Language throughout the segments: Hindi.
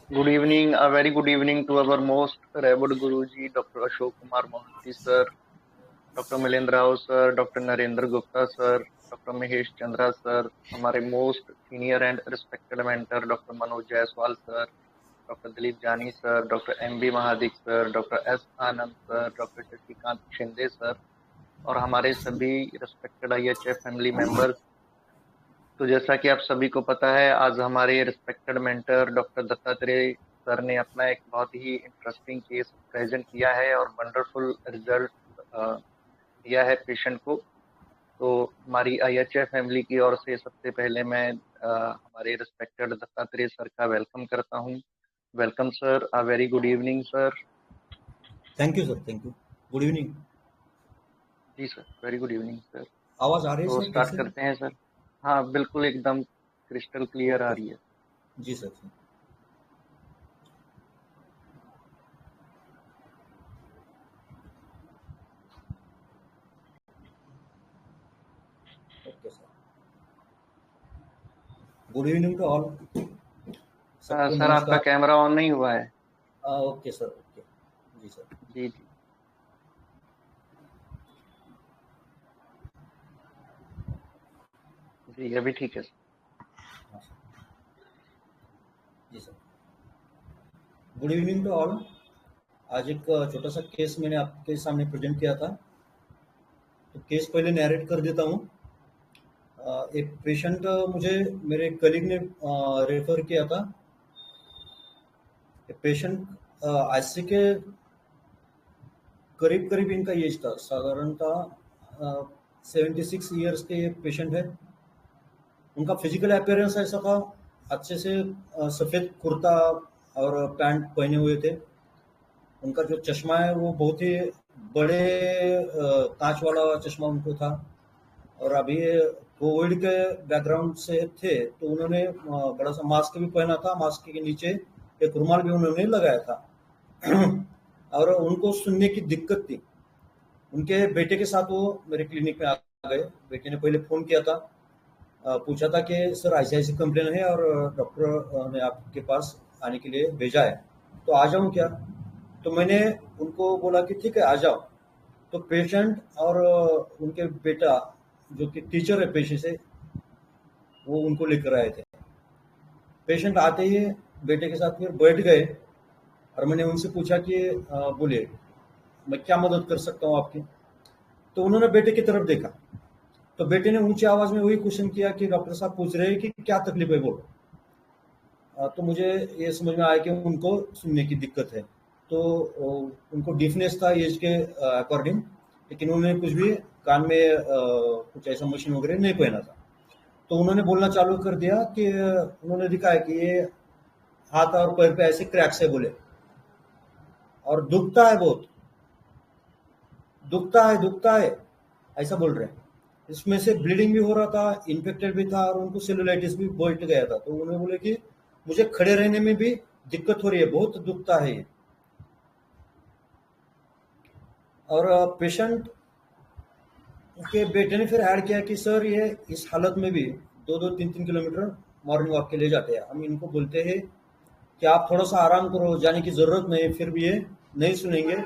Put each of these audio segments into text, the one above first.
Good evening, a very good evening to our most revered Guruji, Dr. Ashok Kumar Mohanty sir, Dr. Milendra Rao sir, Dr. Narendra Gupta sir, Dr. Mahesh Chandra sir, हमारे most senior and respected mentor Dr. Manoj Jaiswal sir, Dr. Dilip Jani sir, Dr. M.B. Mahadik sir, Dr. S. Anand sir, Dr. Shashikant Shinde sir और हमारे सभी respected IHF family members। तो जैसा कि आप सभी को पता है, आज हमारे respected mentor doctor Dattatreya sir ने अपना एक बहुत ही इंटरेस्टिंग केस प्रेजेंट किया है और वंडरफुल रिजल्ट दिया है पेशेंट को। तो हमारी आईएचएफ फैमिली की ओर से सबसे पहले मैं हमारे रिस्पेक्टेड दत्तात्रेय सर का वेलकम करता हूं। Welcome sir, a very good evening sir. Thank you sir, thank you. Good evening. जी sir, very good evening sir. आवाज आ रही है तो सर? स्टार्ट कैसे? करते हैं सर। हाँ, बिल्कुल एकदम क्रिस्टल क्लियर आ ओके। रही है। जी sir. Okay sir. Good evening to all. सबको सर, आपका नमस्कार। कैमरा ऑन नहीं हुआ है। Okay sir, okay. जी सर। जी जी। जी अभी ठीक है सर। हाँ सर। जी sir. Good evening to all. आज एक छोटा सा केस मैंने आपके सामने प्रेजेंट किया था, तो केस पहले नैरेट कर देता हूँ। एक पेशेंट मुझे मेरे कलीग ने रेफर किया था। पेशेंट आईसी के करीब करीब इनका एज था, साधारणतः 76 ईयर्स के पेशेंट है। उनका फिजिकल अपीयरेंस ऐसा था, अच्छे से सफ़ेद कुर्ता और पैंट पहने हुए थे। उनका जो चश्मा है वो बहुत ही बड़े कांच वाला चश्मा उनको था। और अभी कोविड के बैकग्राउंड से थे, तो उन्होंने बड़ा सा मास्क भी पहना था। मास्क के नीचे एक रुमाल भी उन्होंने लगाया था। और उनको सुनने की दिक्कत थी। उनके बेटे के साथ वो मेरे क्लिनिक में आ गए। बेटे ने पहले फ़ोन किया था, पूछा था कि सर ऐसी ऐसी कंप्लेन है और डॉक्टर ने आपके पास आने के लिए भेजा है, तो आ जाऊं क्या? तो मैंने उनको बोला कि ठीक है, आ जाओ। तो पेशेंट और उनके बेटा, जो कि टीचर है पेशे से, वो उनको लेकर आए थे। पेशेंट आते ही बेटे के साथ फिर बैठ गए और मैंने उनसे पूछा कि बोलिए, मैं क्या मदद कर सकता हूँ आपकी? तो उन्होंने बेटे की तरफ देखा, तो बेटे ने ऊंची आवाज में वही क्वेश्चन किया कि डॉक्टर साहब पूछ रहे हैं कि क्या तकलीफ है, बोलो। तो मुझे ये समझ में आया कि उनको सुनने की दिक्कत है। तो उनको डिफनेस था एज के अकॉर्डिंग, लेकिन उन्होंने कुछ भी कान में कुछ ऐसा मशीन वगैरह नहीं पहना था। तो उन्होंने बोलना चालू कर दिया कि उन्होंने दिखाया कि ये हाथ और पैर पे ऐसे क्रैक्स है, बोले, और दुखता है बहुत, दुखता है, ऐसा बोल रहे हैं। इसमें से ब्लीडिंग भी हो रहा था, इन्फेक्टेड भी था और उनको सेलुलाइटिस भी बैठ गया था। तो उन्होंने बोले कि मुझे खड़े रहने में भी दिक्कत हो रही है, बहुत दुखता है ये। और पेशेंट के बेटे ने फिर ऐड किया कि सर ये इस हालत में भी 2-2, 3-3 किलोमीटर मॉर्निंग वॉक के लिए जाते हैं। हम इनको बोलते हैं कि आप थोड़ा सा आराम करो, जाने की जरूरत नहीं, फिर भी ये नहीं सुनेंगे।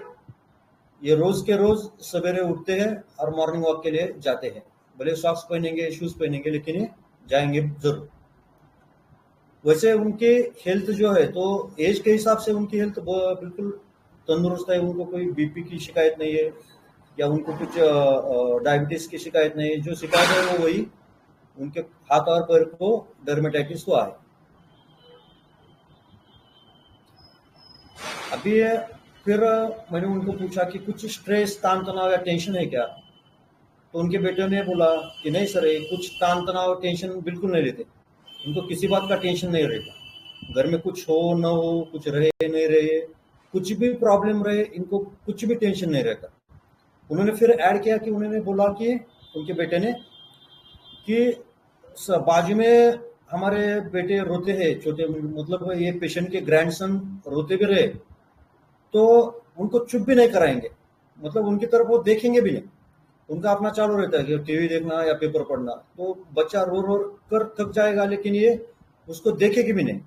ये रोज के रोज सवेरे उठते हैं और मॉर्निंग वॉक के लिए जाते हैं। भले सॉक्स पहनेंगे, शूज पहनेंगे, लेकिन ये जाएंगे जरूर। वैसे उनकी हेल्थ जो है, तो एज के हिसाब से उनकी हेल्थ बिल्कुल तंदुरुस्त है। उनको कोई बीपी की शिकायत नहीं है या उनको कुछ डायबिटीज की शिकायत नहीं है। जो शिकायत है वो वही उनके हाथ और पैर को डर्मेटाइटिस हुआ है। अभी फिर मैंने उनको पूछा कि कुछ स्ट्रेस, तान तनाव या टेंशन है क्या? तो उनके बेटे ने बोला कि नहीं सर, ये कुछ तान तनाव टेंशन बिल्कुल नहीं रहते। उनको किसी बात का टेंशन नहीं रहता। घर में कुछ हो न हो, कुछ रहे नहीं रहे, कुछ भी प्रॉब्लम रहे, इनको कुछ भी टेंशन नहीं रहता। उन्होंने फिर ऐड किया कि उन्होंने बोला कि उनके बेटे ने कि बाजू में हमारे बेटे रोते हैं, छोटे, मतलब ये पेशेंट के ग्रैंडसन रोते भी रहे, तो उनको चुप भी नहीं कराएंगे, मतलब उनकी तरफ वो देखेंगे भी नहीं। उनका अपना चालू रहता है कि टीवी देखना या पेपर पढ़ना। तो बच्चा रो रो कर थक जाएगा, लेकिन ये उसको देखेगी भी नहीं।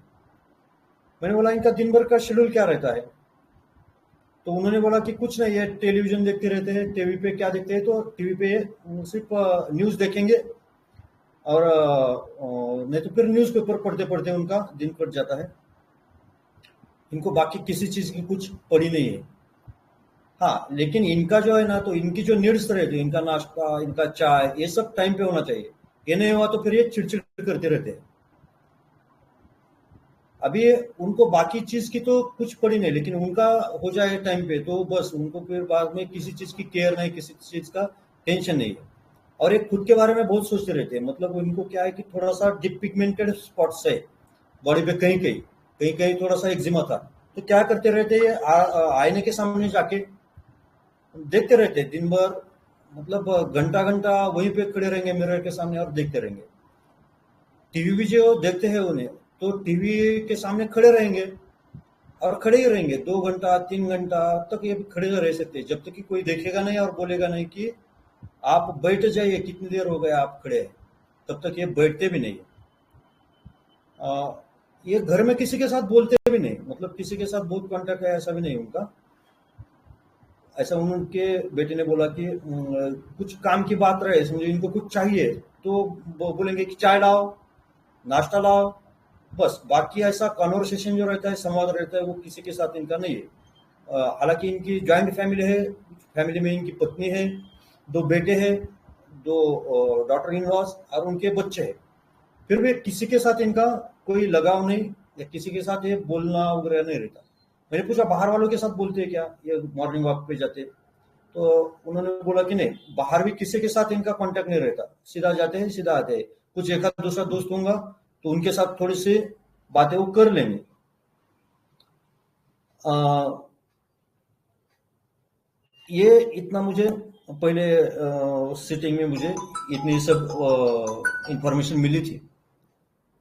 मैंने बोला इनका दिन भर का शेड्यूल क्या रहता है? तो उन्होंने बोला कि कुछ नहीं है, टेलीविजन देखते रहते हैं। टीवी पे क्या देखते हैं? तो टीवी पे सिर्फ न्यूज़ देखेंगे, और नहीं तो फिर न्यूज़पेपर पढ़ते पढ़ते उनका दिन कट जाता है। इनको बाकी किसी चीज़ की कुछ पड़ी नहीं है। हाँ, लेकिन इनका जो है ना, तो इनकी जो नीड्स रहती है, इनका नाश्ता, इनका चाय, ये सब टाइम पे होना चाहिए। ये नहीं हुआ तो फिर ये चिड़चिड़ करते रहते हैं। अभी उनको बाकी चीज की तो कुछ पड़ी नहीं, लेकिन उनका हो जाए टाइम पे तो बस उनको फिर बाद में किसी चीज की केयर नहीं, किसी चीज का टेंशन नहीं है। और एक खुद के बारे में बहुत सोचते रहते हैं। मतलब उनको क्या है कि थोड़ा सा डिप पिगमेंटेड स्पॉट्स है बॉडी पे, कहीं कहीं कहीं कहीं थोड़ा सा एक्जिमा था। तो क्या करते रहते हैं, आईने के सामने जाके देखते रहते हैं दिन भर। मतलब घंटा घंटा वहीं पे खड़े रहेंगे मिरर के सामने और देखते रहेंगे। टीवी भी जो देखते हैं उन्हें, तो टीवी के सामने खड़े रहेंगे और खड़े ही रहेंगे 2 घंटा 3 घंटा तक। ये खड़े रह सकते हैं जब तक कि कोई देखेगा नहीं और बोलेगा नहीं कि आप बैठ जाइए, कितनी देर हो गया आप खड़े हैं। तब तक ये बैठते भी नहीं। ये घर में किसी के साथ बोलते भी नहीं, मतलब किसी के साथ बहुत कांटेक्ट है ऐसा भी नहीं उनका। ऐसा उनके बेटे ने बोला कि कुछ काम की बात रहे, समझो इनको कुछ चाहिए तो वो बोलेंगे कि चाय लाओ, नाश्ता लाओ, बस। बाकी ऐसा कॉन्वर्सेशन जो रहता है, संवाद रहता है, वो किसी के साथ इनका नहीं है। हालांकि इनकी जॉइंट फैमिली है। फैमिली में इनकी पत्नी है, 2 बेटे हैं, 2 डॉटर इन लॉज और उनके बच्चे हैं। फिर भी किसी के साथ इनका कोई लगाव नहीं, या किसी के साथ ये बोलना वगैरह नहीं रहता। मैंने पूछा बाहर वालों के साथ बोलते हैं क्या, ये मॉर्निंग वॉक पे जाते? तो उन्होंने बोला कि नहीं, बाहर भी किसी के साथ इनका कांटेक्ट नहीं रहता, सीधा जाते हैं सीधा आते हैं। कुछ एक आध दूसरा दोस्त होगा तो उनके साथ थोड़ी सी बातें वो कर लेंगे। आ, ये इतना मुझे पहले सिटिंग में मुझे इतनी सब इंफॉर्मेशन मिली थी।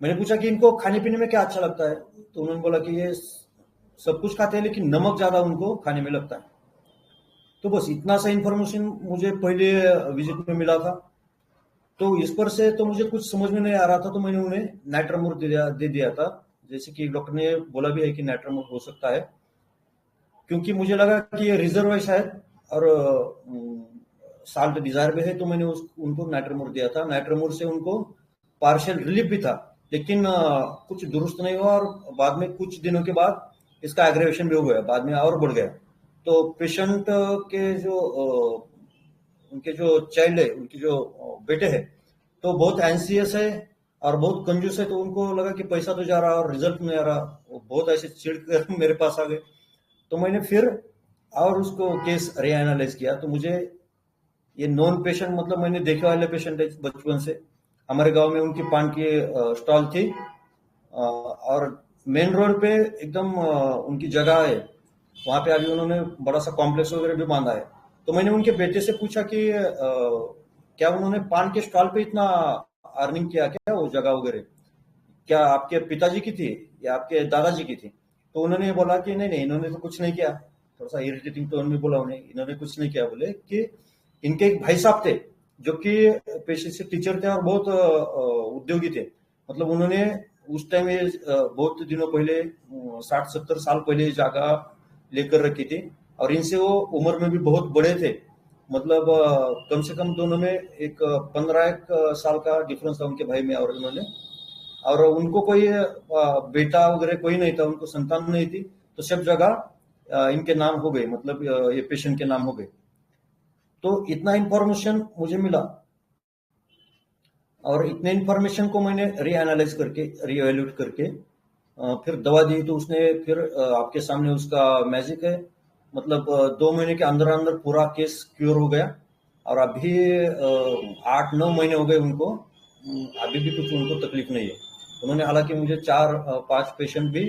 मैंने पूछा कि इनको खाने पीने में क्या अच्छा लगता है? तो उन्होंने बोला कि ये सब कुछ खाते हैं, लेकिन नमक ज्यादा उनको खाने में लगता है। तो बस इतना सा इंफॉर्मेशन मुझे पहले विजिट में मिला था। तो इस पर से तो मुझे कुछ समझ में नहीं आ रहा था, तो मैंने उन्हें नाइट्रामोर दे दिया था। जैसे कि डॉक्टर ने बोला भी है कि नाइट्रामोर हो सकता है, क्योंकि मुझे लगा कि ये रिजर्व है शायद, और साल्ट डिजायर में है, तो मैंने उनको नाइट्रामोर दिया था। नाइट्रामोर से उनको पार्शियल रिलीफ भी था, लेकिन कुछ दुरुस्त नहीं हुआ, और बाद में कुछ दिनों के बाद इसका एग्रेवेशन भी हो गया, बाद में और बढ़ गया। तो पेशेंट के जो उनके जो चाइल्ड है, उनके जो बेटे हैं, तो बहुत एंसियस है और बहुत कंजूस है। तो उनको लगा कि पैसा तो जा रहा और रिजल्ट नहीं आ रहा, वो बहुत ऐसे चिढ़ कर मेरे पास आ गए। तो मैंने फिर और उसको केस रीएनालाइज किया, तो मुझे ये नॉन पेशेंट, मतलब मैंने देखे वाले पेशेंट है बचपन से। हमारे गांव में उनकी पान की स्टॉल थी, और मेन रोड पे एकदम उनकी जगह है। वहां पे अभी उन्होंने बड़ा सा कॉम्प्लेक्स वगैरह भी बांधा है। तो मैंने उनके बेटे से पूछा कि क्या उन्होंने पान के स्टॉल पे इतना अर्निंग किया क्या, वो जगह वगैरह क्या आपके पिताजी की थी या आपके दादाजी की थी? तो उन्होंने बोला कि नहीं नहीं, इन्होंने तो कुछ नहीं किया। थोड़ा सा इरिटेटिंग टोन में बोला उन्हें, इन्होंने कुछ नहीं किया। बोले कि इनके एक भाई साहब थे जो कि पेशे से टीचर थे और बहुत उद्योगी थे। मतलब उन्होंने उस टाइम ये बहुत दिनों पहले 60-70 साल पहले ये जगह लेकर रखी थी, और इनसे वो उम्र में भी बहुत बड़े थे। मतलब कम से कम दोनों में एक 15 साल का डिफरेंस था उनके भाई में और इन्होंने। और उनको कोई बेटा वगैरह कोई नहीं था, उनको संतान नहीं थी। तो सब जगह इनके नाम हो गए, मतलब ये पेशेंट के नाम हो गए। तो इतना इंफॉर्मेशन मुझे मिला, और इतने इंफॉर्मेशन को मैंने रीएनालाइज करके, रीएवेल्यूट करके फिर दवा दी। तो उसने फिर आपके सामने उसका मैजिक है। मतलब 2 महीने के अंदर अंदर पूरा केस क्योर हो गया। और अभी 8-9 महीने हो गए उनको। अभी भी कुछ उनको तकलीफ नहीं है। उन्होंने हालांकि मुझे 4-5 पेशेंट भी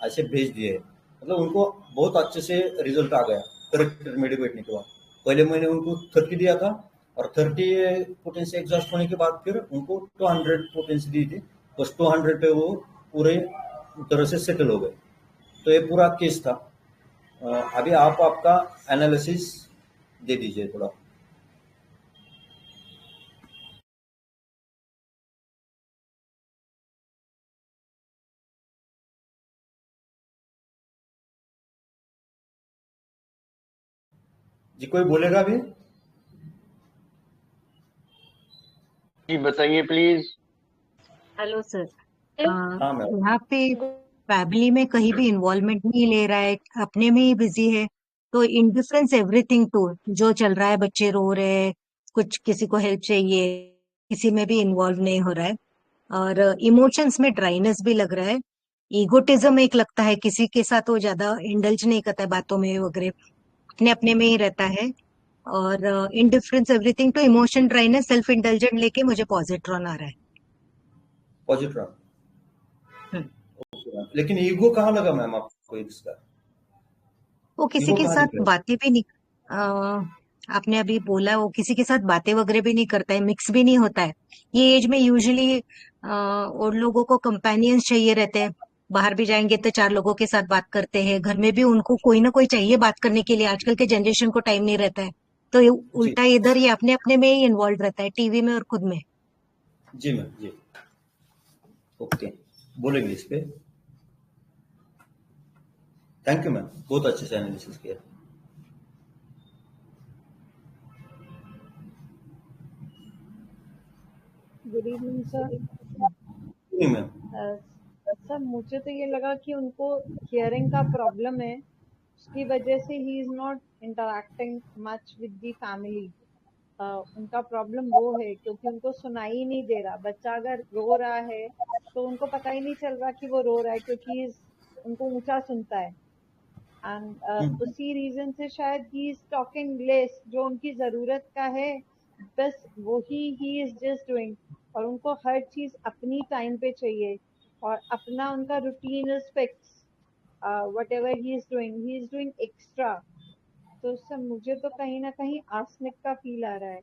ऐसे भेज दिए हैं। मतलब उनको बहुत अच्छे से रिजल्ट आ गया करेक्ट रेमेडी बैठने के बाद। पहले मैंने उनको 30 दिया था, और 30 पोटेंसी एग्जॉस्ट होने के बाद फिर उनको 200 पोटेंसी दी थी। बस 200 पे वो पूरे तरह से सेटल हो गए। तो ये पूरा केस था। अभी आप आपका एनालिसिस दे दीजिए थोड़ा। जी कोई बोलेगा अभी? जी बताइए प्लीज। Hello sir. हाँ मैम। यहाँ पे फैमिली में कहीं भी इन्वॉल्वमेंट नहीं ले रहा है, अपने में ही बिजी है। तो इंडिफरेंस एवरीथिंग टू जो चल रहा है, बच्चे रो रहे हैं, कुछ किसी को हेल्प चाहिए, किसी में भी इन्वॉल्व नहीं हो रहा है। और इमोशंस में ड्राइनेस भी लग रहा है। ईगोटिज्म एक लगता है, किसी के साथ वो ज्यादा इंडल्ज नहीं करता है बातों में वगैरह, अपने अपने में ही रहता है। और indifference everything to emotion dryness, self indulgent लेके मुझे पॉजिट्रॉन आ रहा है। पॉजिट्रॉन। हम्म। ओके मैम, लेकिन ईगो कहाँ लगा मैम आपको इसका? वो किसी ईगो के कहाँ साथ दिख रहा है? बातें भी नहीं, आपने अभी बोला वो किसी के साथ बातें वगैरह भी नहीं करता है, मिक्स भी नहीं होता है। ये एज में यूजुअली और लोगों को कंपेनियंस चाहिए रहते हैं। बाहर भी जाएंगे तो चार लोगों के साथ बात करते हैं, घर में भी उनको कोई ना कोई चाहिए बात करने के लिए। आजकल के जनरेशन को टाइम नहीं रहता है, तो ये जी उल्टा इधर ये अपने अपने में ही इन्वॉल्व रहता है, टीवी में और खुद में। जी मैम जी। ओके, बोलेंगे इस पे। थैंक यू मैम, बहुत अच्छे से एनालिसिस किया। Good evening sir. नहीं मैम। सर मुझे तो ये लगा कि उनको हियरिंग का प्रॉब्लम है, उसकी वजह से ही is not interacting much with the family. उनका प्रॉब्लम वो है क्योंकि उनको सुनाई ही नहीं दे रहा। बच्चा अगर रो रहा है तो उनको पता ही नहीं चल रहा कि वो रो रहा है, क्योंकि उनको ऊंचा सुनता है। एंड उसी रीजन से शायद ही इज टॉकिंग लेस, जो उनकी जरूरत का है बस वही ही इज जस्ट डूइंग। और उनको हर चीज अपनी टाइम पे चाहिए, और अपना उनका routine is fix. What ever he is doing extra. तो उससे मुझे तो कहीं ना कहीं आसनिक का फील आ रहा है।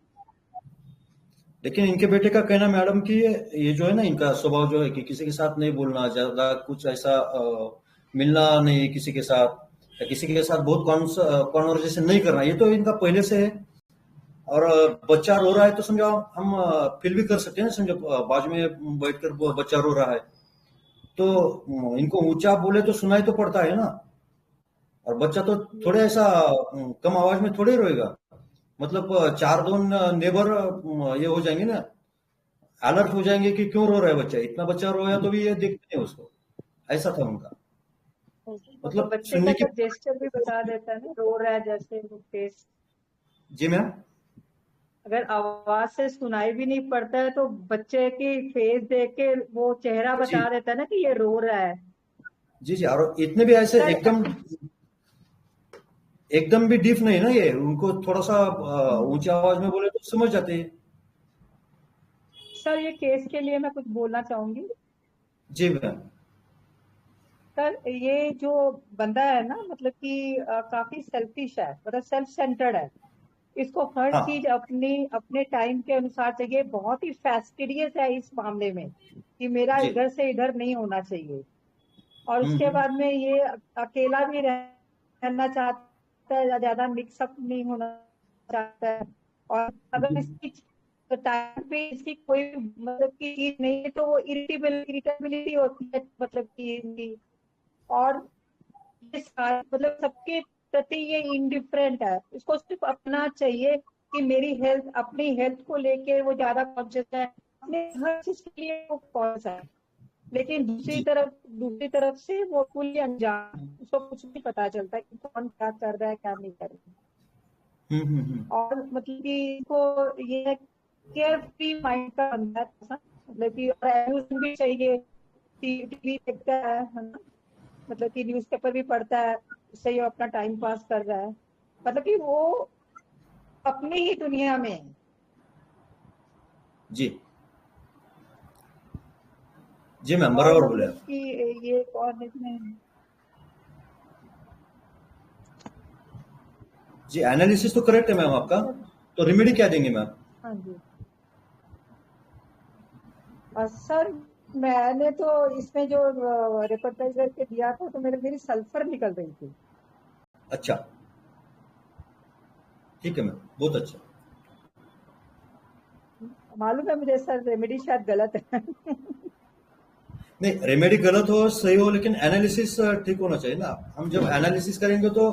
लेकिन इनके बेटे का कहना मैडम कि ये जो है ना, इनका स्वभाव जो है कि किसी के साथ नहीं बोलना, ज्यादा कुछ ऐसा मिलना नहीं किसी के साथ, या किसी के साथ बहुत कॉन्वर्जेशन नहीं करना, ये तो इनका पहले से है। और बच्चा रो रहा है तो समझो हम फील भी कर सकते हैं ना, समझो बाजू में बैठकर वो बच्चा रो रहा है तो इनको ऊंचा बोले तो सुनाई तो पड़ता है ना। और बच्चा तो थोड़े ऐसा कम आवाज में थोड़े रोएगा। मतलब चार दोन नेबर ये हो जाएंगे ना, अलर्ट हो जाएंगे कि क्यों रो रहा है बच्चा, इतना बच्चा रोया तो भी ये देखते हैं उसको। ऐसा था उनका, तो मतलब बच्चे सुनने का की। तो जेस्चर भी बता देता है ना, रो रहा है जैसे वो फेस। जी मैम। अगर आवाज से सुनाई भी नहीं पड़ता है तो बच्चे की फेस देख के वो चेहरा जी बता देता है ना कि ये रो रहा है। जी जी, और इतने भी ऐसे सर एकदम एकदम भी डीप नहीं ना, ये उनको थोड़ा सा ऊंची आवाज में बोले तो समझ जाते हैं। सर ये केस के लिए मैं कुछ बोलना चाहूंगी। जी मैम। सर ये जो बंदा है ना, मतलब कि काफी सेल्फिश है, मतलब सेल्फ सेंटर्ड है। इसको हर हाँ। चीज अपनी अपने टाइम के अनुसार चाहिए। बहुत ही फैस्टिडियस है इस मामले में कि मेरा जी। इधर से इधर नहीं होना चाहिए। और उसके हम्म। बाद में ये अकेला भी रहना चाहता है, ज्यादा मिक्सअप नहीं होना चाहता है। और अगर इसकी टाइम पे इसकी कोई मतलब की चीज नहीं है तो वो इरिटेबिलिटी होती है, मतलब कि इनकी। और ये सारे मतलब सबके प्रति ये इंडिफरेंट है। इसको सिर्फ अपना चाहिए कि मेरी हेल्थ, अपनी हेल्थ को लेके वो ज्यादा कॉन्शियस है, अपने हर चीज के लिए वो कॉन्शियस है। लेकिन जी। दूसरी तरफ से वो फुल्ली अनजान है। उसको कुछ भी पता चलता है कि कौन क्या कर रहा है क्या नहीं कर रहा है। हम्म। और मतलब कि इसको ये केयर फ्री माइंड का बंदा है ऐसा। मतलब कि और amusement भी चाहिए, टीवी देखता है ना, मतलब कि न्यूज़पेपर भी पढ़ता है, उससे ये अपना टाइम पास कर रहा है। मतलब कि वो अपनी ही दुनिया में है। जी जी मैम, और बराबर बोले मतलब आप। कि ये और इसमें जी, एनालिसिस तो करेक्ट है मैम आपका। सर। तो रेमेडी क्या देंगे मैम? हाँ जी। और सर मैंने तो इसमें जो रिपोर्टाइज करके दिया था तो मेरी सल्फर निकल रही थी। अच्छा, ठीक है मैम, बहुत अच्छा। मालूम है मुझे सर, रेमेडी शायद गलत है। नहीं, रेमेडी गलत हो सही हो, लेकिन एनालिसिस ठीक होना चाहिए ना। हम जब एनालिसिस करेंगे तो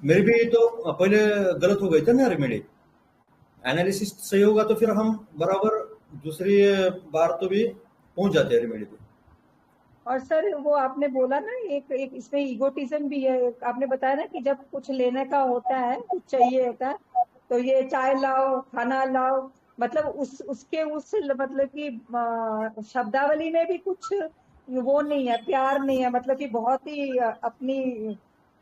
मेरी भी तो पहले गलत हो गई थी ना रेमेडी। एनालिसिस सही होगा तो फिर हम बराबर दूसरी बार तो भी पहुंच जाते हैं रेमेडी पे। और सर वो आपने बोला ना, एक एक इसमें ईगोटिज्म भी है। आपने बताया ना कि जब कुछ लेने का होता है, कुछ चाहिए होता है, तो ये चाय लाओ, खाना लाओ, मतलब उसके उस मतलब कि शब्दावली में भी कुछ वो नहीं है, प्यार नहीं है, मतलब कि बहुत ही अपनी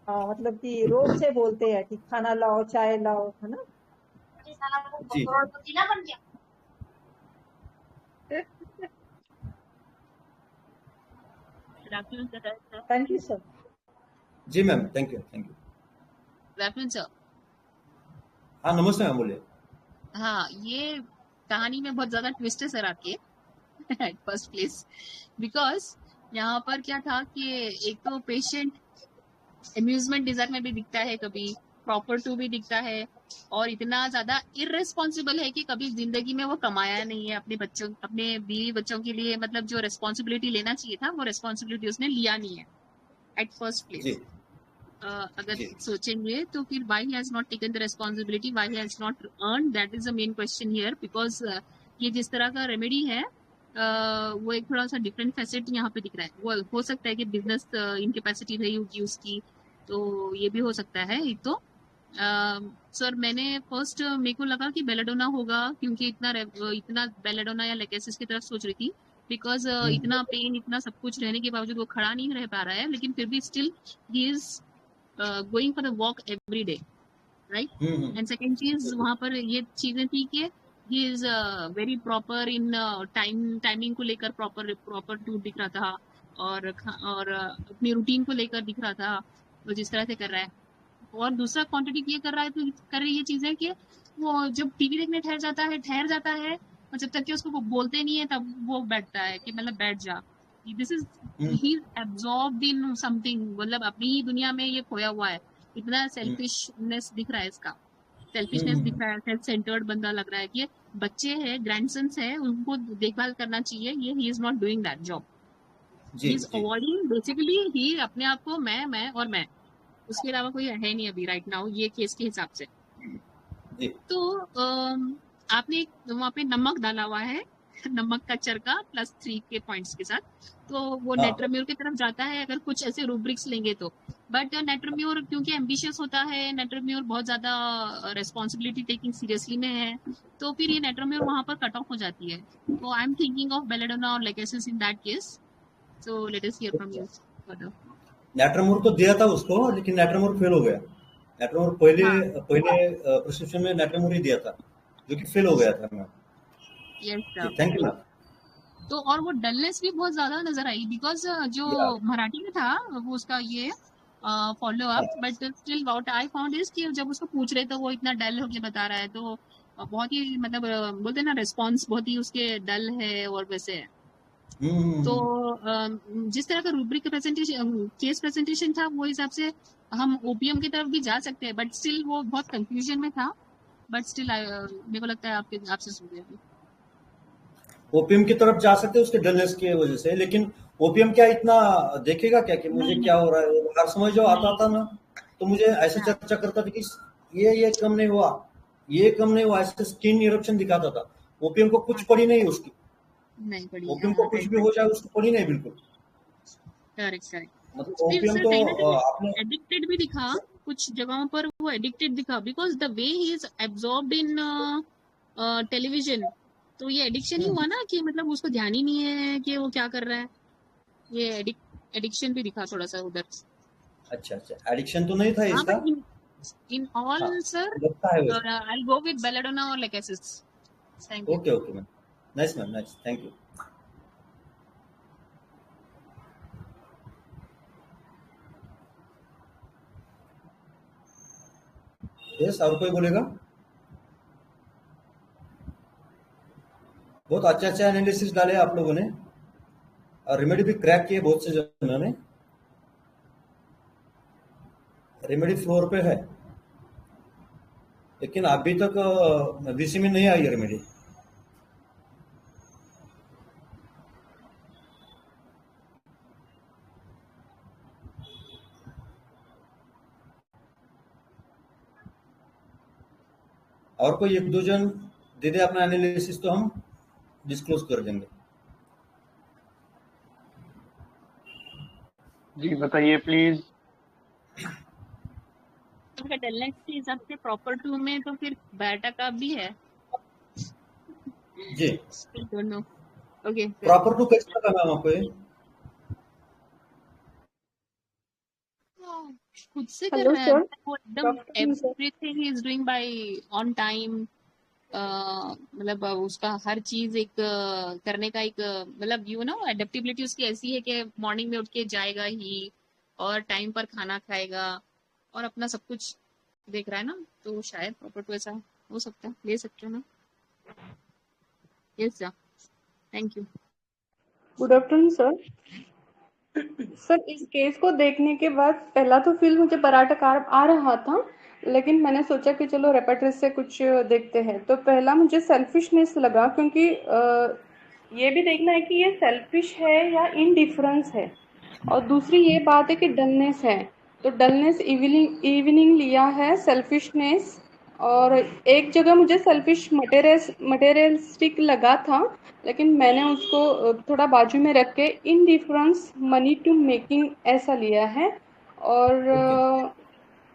मतलब कि रोब से बोलते हैं कि खाना लाओ, चाय लाओ, है ना। जी थैंक यू सर। जी ma'am, thank you thank you. Good afternoon sir. हाँ नमस्ते मैम, बोलिए। हाँ, ये कहानी में बहुत ज्यादा ट्विस्ट है सर आपके एट फर्स्ट प्लेस, बिकॉज यहाँ पर क्या था कि एक तो पेशेंट अम्यूजमेंट डिजायर में भी दिखता है, कभी प्रॉपर टू भी दिखता है, और इतना ज्यादा इररेस्पॉन्सिबल है कि कभी जिंदगी में वो कमाया नहीं है अपने बच्चों, अपने बीवी बच्चों के लिए, मतलब जो रेस्पॉन्सिबिलिटी लेना चाहिए था वो रेस्पॉन्सिबिलिटी उसने लिया नहीं है एट फर्स्ट जी प्लेस। अगर जी सोचेंगे तो फिर why he has not taken the responsibility, why he has not earned, that is the main question here, because ये जिस तरह का रेमेडी है वो एक थोड़ा सा डिफरेंट फैसेट यहाँ पे दिख रहा है। वो हो सकता है कि बिजनेस इनकेपेसिटी रही होगी उसकी, तो ये भी हो सकता है। एक तो सर मैंने फर्स्ट मेरे को लगा कि बेलाडोना होगा, क्योंकि इतना बेलाडोना या लेकेसिस की तरफ सोच रही थी, बिकॉज इतना पेन, इतना सब कुछ रहने के बावजूद वो खड़ा नहीं रह पा रहा है, लेकिन फिर भी still he is going for the walk every day, right. And second चीज वहां पर ये चीजें थी कि he is very proper in timing को लेकर, प्रॉपर टू दिख रहा था, और अपनी रूटीन को लेकर दिख रहा था वो जिस तरह से कर रहा है। और दूसरा क्वांटिटी ये कर रहा है, तो कर रही है चीजें कि वो जब टीवी देखने ठहर जाता है, और जब तक कि उसको वो बोलते नहीं है तब वो बैठता है कि मतलब बैठ जा। This is he absorbed in something, मतलब अपनी ही दुनिया में ये खोया हुआ है। इतना सेल्फिशनेस दिख रहा है इसका, सेल्फिशनेस दिख रहा है, सेल्फ सेंटर्ड बंदा लग रहा है कि बच्चे हैं, ग्रैंडसन्स हैं, उनको देखभाल करना चाहिए, ये he is not doing that job. He is avoiding, basically he अपने आप को मैं और मैं, उसके अलावा कोई है नहीं अभी राइट नाउ ये केस के हिसाब से। तो आपने वहाँ पे नमक डाला हुआ है नमक का चरका +3 के पॉइंट्स के साथ, तो वो नेट्रम्योर की तरफ जाता है अगर कुछ ऐसे रूब्रिक्स लेंगे तो। बट नेट्रम्योर क्योंकि एम्बिशियस होता है, नेट्रम्योर बहुत ज्यादा रेस्पॉन्सिबिलिटी टेकिंग सीरियसली में है, तो फिर ये नेट्रम्योर वहां पर कट ऑफ हो जाती है। तो I am thinking of belladonna और lachesis in that case, so let us hear from you further. नेट्रमोर तो दिया था उसको, लेकिन नेट्रमोर फेल हो गया। नेट्रमोर पहले प्रिस्क्रिप्शन में नेट्रमोर ही दिया था, जो कि फेल हो गया था ma'am. Yes thank you ma'am. तो और वो डलनेस भी बहुत ज्यादा नजर आई, बिकॉज जो मराठी में था वो उसका ये follow up, but still what I found is कि जब उसको पूछ रहे तो वो इतना डल होके बता रहा है, तो बहुत ही मतलब बोलते हैं ना रेस्पॉन्स बहुत ही उसके डल है और वैसे है। तो जिस तरह का रूब्रिक प्रेजेंटेशन, केस प्रेजेंटेशन था, वो हिसाब से हम ओपीएम की तरफ भी जा सकते हैं, बट स्टिल वो बहुत कंफ्यूजन में था। बट स्टिल मेरे को लगता है आपसे सुन रहे ओपीएम की तरफ जा सकते हैं उसके डलनेस की वजह से, लेकिन ओपीएम क्या इतना देखेगा क्या कि मुझे क्या हो रहा है। हर समय जो आता था ना, तो मुझे ऐसे चर्चा करता था कि ये कम नहीं हुआ, ये कम नहीं हुआ, ऐसे स्किन इरप्शन दिखाता था। ओपीएम को कुछ पड़ी नहीं उसकी, नहीं पड़ी, ओपीएम को कुछ भी हो जाए उसको पड़ी नहीं बिल्कुल। करेक्ट। मतलब ओपीएम तो आपने एडिक्टेड भी दिखा कुछ जगहों पर, वो एडिक्टेड दिखा because the way he is absorbed in television. तो ये एडिक्शन ही हुआ ना, कि मतलब उसको ध्यान ही नहीं है कि वो क्या कर रहा है। ये एडिक्शन भी दिखा थोड़ा सा उधर। अच्छा, एडिक्शन तो नहीं था इसका। In all sir I will go with belladonna और lachesis. Thank you. Okay ma'am, nice ma'am, nice, thank you. Yes, और कोई बोलेगा? बहुत अच्छा एनालिसिस डाले आप लोगों ने, और रेमेडी भी क्रैक किए बहुत से जनों ने। रेमेडी फ्लोर पे है, लेकिन अभी तक वीसी में नहीं आई है रेमेडी। और कोई एक दो जन दे दे अपना एनालिसिस तो हम डिस्क्लोज कर देंगे। जी बताइए प्लीज। उनका डलनेस के हिसाब से प्रॉपर 2 में तो फिर बायोटा का भी है। जी don't know. Okay proper to कैसे लगा मैम आपको ये? खुद से कर हेलो रहा है सर, वो एकदम doctor sir. Everything he is doing by on time. मतलब उसका हर चीज एक करने का एक मतलब यू नो एडेप्टेबिलिटी उसकी ऐसी है कि मॉर्निंग में उठ के जाएगा ही और टाइम पर खाना खाएगा और अपना सब कुछ देख रहा है ना, तो शायद प्रॉपर टू ऐसा हो सकता है, ले सकते हो ना। Yes thank you. Good afternoon sir. Sir इस केस को देखने के बाद पहला तो फील मुझे बराटा कार आ रहा था, लेकिन मैंने सोचा कि चलो रेपेट्रिस से कुछ देखते हैं। तो पहला मुझे सेल्फिशनेस लगा, क्योंकि ये भी देखना है कि ये सेल्फिश है या इनडिफरेंस है। और दूसरी ये बात है कि डलनेस है, तो डलनेस इवनिंग इवनिंग लिया है, सेल्फिशनेस। और एक जगह मुझे सेल्फिश मटेरियलिस्टिक लगा था, लेकिन मैंने उसको थोड़ा बाजू में रख के इनडिफरेंस मनी टू मेकिंग ऐसा लिया है। और ओके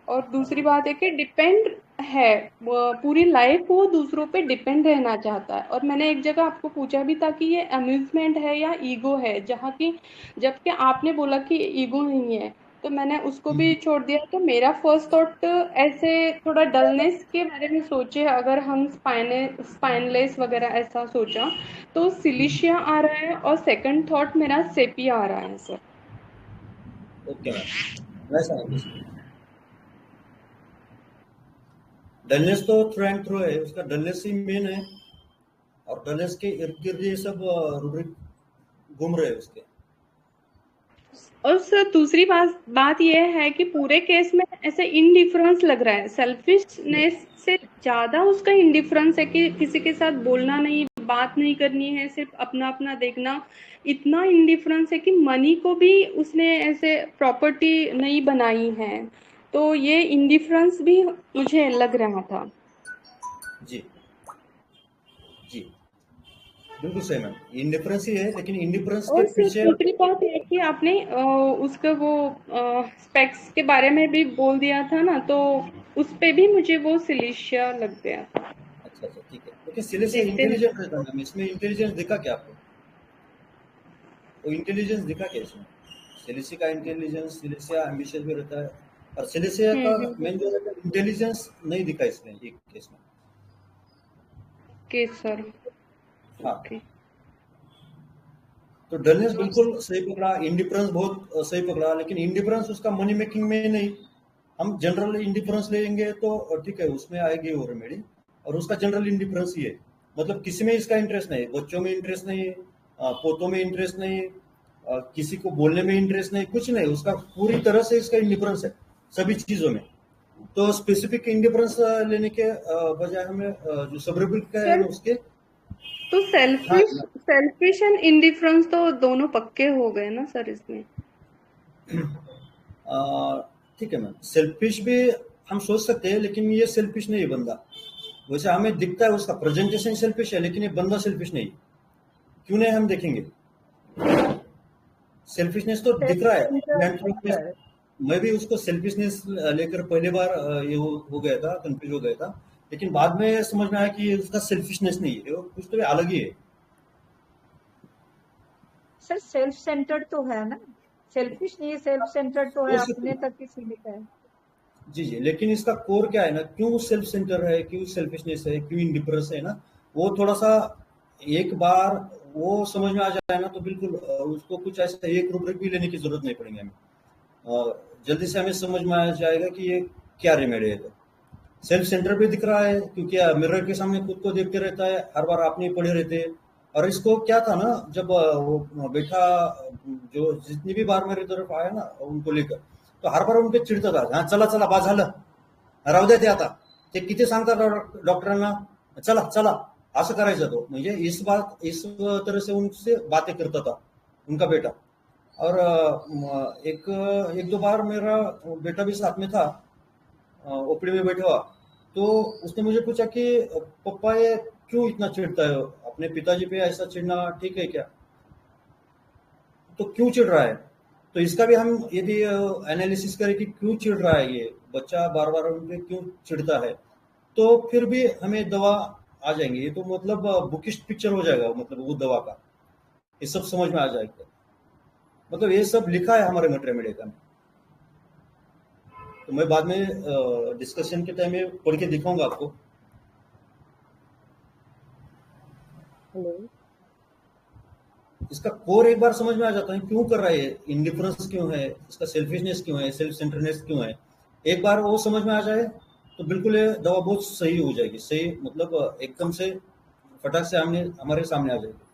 और दूसरी बात है कि डिपेंड है, पूरी लाइफ वो दूसरों पे डिपेंड रहना चाहता है। और मैंने एक जगह आपको पूछा भी था कि ये अम्यूजमेंट है या ईगो है, जहाँ की जबकि आपने बोला कि ईगो नहीं है, तो मैंने उसको भी छोड़ दिया। तो मेरा फर्स्ट थॉट ऐसे थोड़ा डलनेस के बारे में सोचे, अगर हम स्पाइनलेस वगैरह ऐसा सोचा तो सिलिशिया आ रहा है, और सेकंड थॉट मेरा सेपिया आ रहा है सर। ओके मैम, वैसा है कुछ। डलनेस तो थ्रू एंड थ्रू है, उसका डलनेस ही मेन है, और डलनेस के इर्द गिर्द ये सब रूब्रिक घूम रहे हैं उसके। और सर दूसरी बात यह है कि पूरे केस में ऐसे इनडिफरेंस लग रहा है, सेल्फिशनेस से ज्यादा उसका इनडिफरेंस है कि किसी के साथ बोलना नहीं, बात नहीं करनी है, सिर्फ अपना अपना देखना। इतना इनडिफरेंस है कि मनी को भी उसने ऐसे प्रॉपर्टी नहीं बनाई है। तो ये इनडिफरेंस भी मुझे लग रहा था। जी जी बिल्कुल सही मैम, इंडिफरेंस ही है, लेकिन इंडिफरेंस के और सर पीछे दूसरी बात है कि आपने उसका वो स्पेक्स के बारे में भी बोल दिया था ना, तो उस पे भी मुझे वो सिलिशिया लग गया था। अच्छा अच्छा ठीक है। लेकिन सिले से देखते हैं। इंटेलिजेंट रहता है मैम, इसमें इंटेलिजेंस दिखा क्या आपको? वो इंटेलिजेंस दिखा क्या इसमें? सिलिसी का इंटेलिजेंस, सिलिसिया एम्बिशियस भी रहता है, और सिलिसिया का हम्म। मेन जो रहता है इंटेलिजेंस नहीं दिखा इसमें एक केस में। Okay sir. हाँ, ओके। तो डलनेस बिल्कुल सही पकड़ा, इंडिफरेंस बहुत सही पकड़ा, लेकिन इंडिफरेंस उसका मनी मेकिंग में नहीं। हम जनरल इंडिफरेंस लेंगे तो ठीक है, उसमें आएगी वो रेमेडी, और उसका जनरल इंडिफरेंस ही है, मतलब किसी में इसका इंटरेस्ट नहीं, बच्चों में इंटरेस्ट नहीं, पोतों में इंटरेस्ट नहीं, किसी को बोलने में इंटरेस्ट नहीं, कुछ नहीं, उसका पूरी तरह से इसका इंडिफरेंस है सभी चीजों में। तो स्पेसिफिक इंडिफरेंस लेने के बजाय हमें जो सबरेबल का है सर ना उसके। तो हाँ सेल्फिश एंड इंडिफरेंस तो दोनों पक्के हो गए ना सर इसमें। ठीक है मैम, सेल्फिश भी हम सोच सकते हैं, लेकिन ये सेल्फिश नहीं है बंदा। वैसे हमें दिखता है उसका प्रेजेंटेशन सेल्फिश है, लेकिन ये बंदा सेल्फिश नहीं। क्यों नहीं, हम देखेंगे। सेल्फिशनेस तो दिख रहा है, मैं भी उसको सेल्फिशनेस लेकर पहली बार ये हो गया था, कंफ्यूज हो गया था, लेकिन बाद में समझ में आया कि ये उसका सेल्फिशनेस नहीं है, वो कुछ तो अलग ही है। सर सेल्फ सेंटर्ड तो है ना, सेल्फिश नहीं, सेल्फ सेंटर्ड तो है, हो सकता अपने है। तक ही सीमित है। जी जी, लेकिन इसका कोर क्या है ना, क्यों सेल्फ सेंटर है, क्यों सेल्फिशनेस है, क्यों इंडिफरेंस है ना, वो थोड़ा सा एक बार वो समझ में आ जाए ना, तो बिल्कुल उसको कुछ ऐसा एक रूब्रिक भी लेने की जरूरत नहीं पड़ेगी हमें। जल्दी से हमें समझ में आ जाएगा कि ये क्या रेमेडी है। तो सेल्फ सेंटर भी दिख रहा है, क्योंकि मिरर के सामने खुद को देखते रहता है, हर बार आपने पड़े रहते हैं। और इसको क्या था ना, जब वो बेटा जो जितनी भी बार मेरी तरफ आया ना उनको लेकर, तो हर बार उनके चिडता था, हा चला चला बा झालं, राहू द्या ते आता, ते किती सांगतात डॉक्टरांना, चला चला, असं करायचं। तो म्हणजे इस तरह से उनसे बातें करता था उनका बेटा। और एक दो बार मेरा बेटा भी साथ में था, ओपीडी में बैठा हुआ, तो उसने मुझे पूछा कि पप्पा ये क्यों इतना चिढ़ता है, अपने पिताजी पे ऐसा चिढ़ना ठीक है क्या, तो क्यों चिढ़ रहा है। तो इसका भी हम यदि एनालिसिस करें कि क्यों चिढ़ रहा है ये बच्चा, बार बार उन पे क्यों चिढ़ता है, तो फिर भी हमें दवा आ जाएंगे। ये तो मतलब बुकिश पिक्चर हो जाएगा, मतलब वो दवा का ये सब समझ में आ जाएगा। मतलब ये सब लिखा है हमारे मटर मेडिका में। तो मैं बाद में डिस्कशन के टाइम में पढ़ के दिखाऊंगा आपको। हेलो। इसका कोर एक बार समझ में आ जाता है क्यों कर रहा है, इंडिफरेंस क्यों है, इसका सेल्फिशनेस क्यों है, सेल्फ सेंटरनेस क्यों है। एक बार वो समझ में आ जाए तो बिल्कुल ये दवा बहुत सही हो जाएगी, सही मतलब एकदम से फटाक से हमारे सामने आ जाएगी।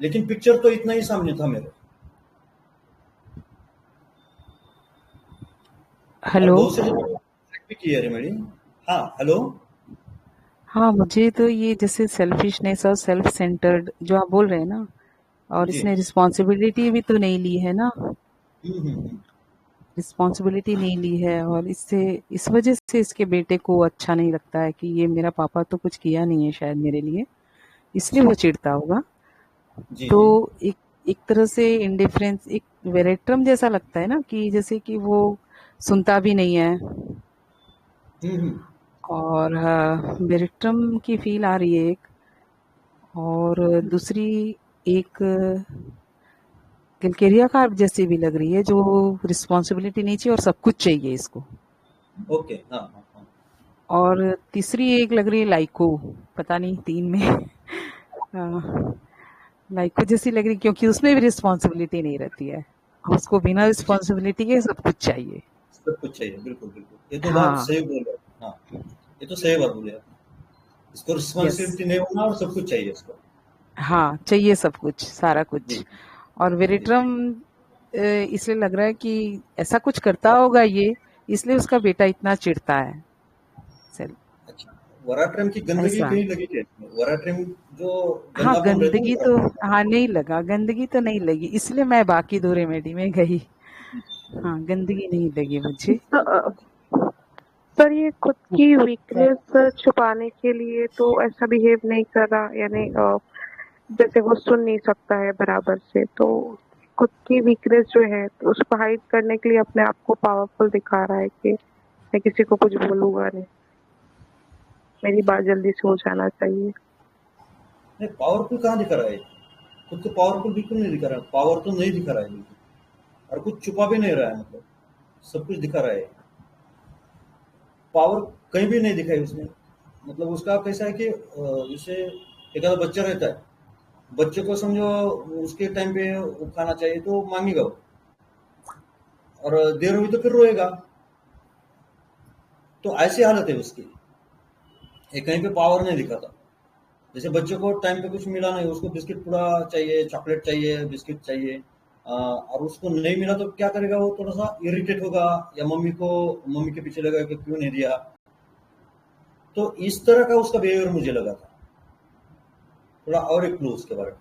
लेकिन पिक्चर तो इतना ही सामने था मेरे। हेलो। बहुत से भी की है रेमेडी। हाँ हेलो। हाँ, मुझे तो ये जैसे सेल्फिशनेस और सेल्फ सेंटर्ड जो आप बोल रहे हैं ना, और जी। इसने रिस्पॉन्सिबिलिटी भी तो नहीं ली है ना, हम्म। रिस्पॉन्सिबिलिटी नहीं ली है, और इससे इस वजह से इसके बेटे को अच्छा नहीं लगता है कि ये मेरा पापा तो कुछ किया नहीं है शायद मेरे लिए, इसलिए वो चिढ़ता होगा। जी तो जी। एक तरह से इंडिफरेंस, एक वेरेट्रम जैसा लगता है ना, कि जैसे कि वो सुनता भी नहीं है, हम्म। और वेरेट्रम की फील आ रही है एक, और दूसरी एक गिलकेरिया कार्प जैसी भी लग रही है, जो रिस्पॉन्सिबिलिटी नहीं चाहिए और सब कुछ चाहिए इसको। ओके। हाँ हाँ हाँ। और तीसरी एक लग रही है लाइको, पता नहीं तीन में लाइको जैसी लग रही, क्योंकि उसमें भी रिस्पॉन्सिबिलिटी नहीं रहती है, उसको बिना जी, रिस्पॉन्सिबिलिटी के सब कुछ चाहिए। सब कुछ चाहिए, बिल्कुल बिल्कुल, ये तो बात हाँ। सही बोल रहे हो। हाँ, ये तो सही बात बोली आप। इसको यस। रिस्पॉन्सिबिलिटी नहीं होना और सब कुछ चाहिए इसको। हाँ, चाहिए सब कुछ, सारा जी कुछ। और जी। वेरिट्रम इसलिए लग रहा है कि ऐसा कुछ करता होगा ये, इसलिए उसका बेटा इतना चिढ़ता है। चल, अच्छा, वराट्रम की गंदगी ऐसा। कहीं लगी क्या इसमें? वराट्रम जो हाँ, गंदापन रहता है गंदगी ना तो, वराट्रम हाँ नहीं लगा, गंदगी तो नहीं लगी, इसलिए मैं बाकी दो रेमेडी में गई। में। हाँ, गंदगी नहीं लगी मुझे। सर ये खुद की वीकनेस छुपाने के लिए तो ऐसा बिहेव नहीं कर रहा, यानी जैसे वो सुन नहीं सकता है बराबर से, तो खुद की वीकनेस जो है तो उसको हाइड करने के लिए अपने आप को पावरफुल दिखा रहा है कि मैं किसी को कुछ बोलूंगा नहीं, मेरी बात जल्दी से हो जाना चाहिए। नहीं, पावरफुल कहाँ दिखा रहा है? खुद को पावरफुल बिल्कुल नहीं दिखा रहा है, पावर तो नहीं दिखा रहा है बिल्कुल, और कुछ छुपा भी नहीं रहा है, मतलब सब कुछ दिखा रहा है। पावर कहीं भी नहीं दिखाई उसने। मतलब उसका कैसा है कि जैसे एक आधा बच्चा रहता है, बच्चे को समझो उसके टाइम पे वो खाना चाहिए तो मांगेगा वो, और देर हुई तो फिर रोएगा। तो ऐसी हालत है उसकी, ये कहीं पे पावर नहीं दिखाता। जैसे बच्चे को टाइम पे कुछ मिला नहीं, उसको बिस्किट पूरा चाहिए, चॉकलेट चाहिए, बिस्किट चाहिए, और उसको नहीं मिला तो क्या करेगा, वो थोड़ा सा इरिटेट होगा, या मम्मी के पीछे लगेगा कि क्यों नहीं दिया। तो इस तरह का उसका बिहेवियर मुझे लगा था। थोड़ा और एक क्लू उसके बारे में।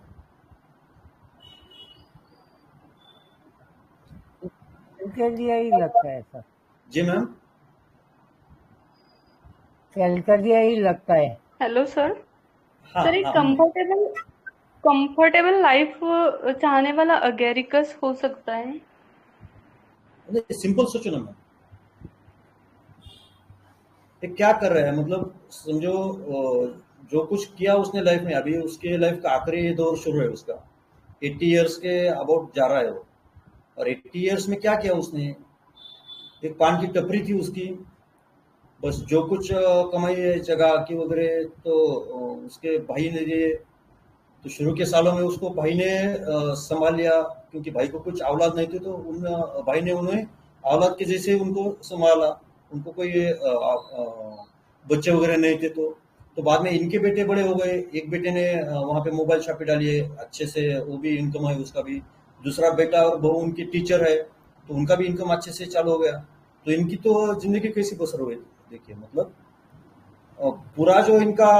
कैलकरिया ही लगता है सर, जी मैम। कैलकरिया ही लगता है। Hello sir. हाँ सर एक हाँ। कंफर्टेबल लाइफ चाहने वाला अगेरिकस हो सकता है। नहीं, सिंपल सोचो ना मैम, ये क्या कर रहा है, मतलब समझो जो कुछ किया उसने लाइफ में, अभी उसके लाइफ का आखिरी दौर शुरू है उसका, 80 इयर्स के अबाउट जा रहा है वो। और 80 इयर्स में क्या किया उसने? एक पान की टपरी थी उसकी, बस जो कुछ कमाई है जगह की वगैरह, तो उसके भाई ने दिए। तो शुरू के सालों में उसको भाई ने संभाल लिया, क्योंकि भाई को कुछ औलाद नहीं थे, तो उन भाई ने उन्हें औलाद के जैसे उनको संभाला। उनको कोई बच्चे वगैरह नहीं थे, तो बाद में इनके बेटे बड़े हो गए। एक बेटे ने वहाँ पे मोबाइल शॉप पे डाली है, अच्छे से वो भी इनकम है उसका भी। दूसरा बेटा और बहू उनकी टीचर है, तो उनका भी इनकम अच्छे से चालू हो गया। तो इनकी तो जिंदगी कैसी बसर हो गई, देखिए मतलब पूरा जो इनका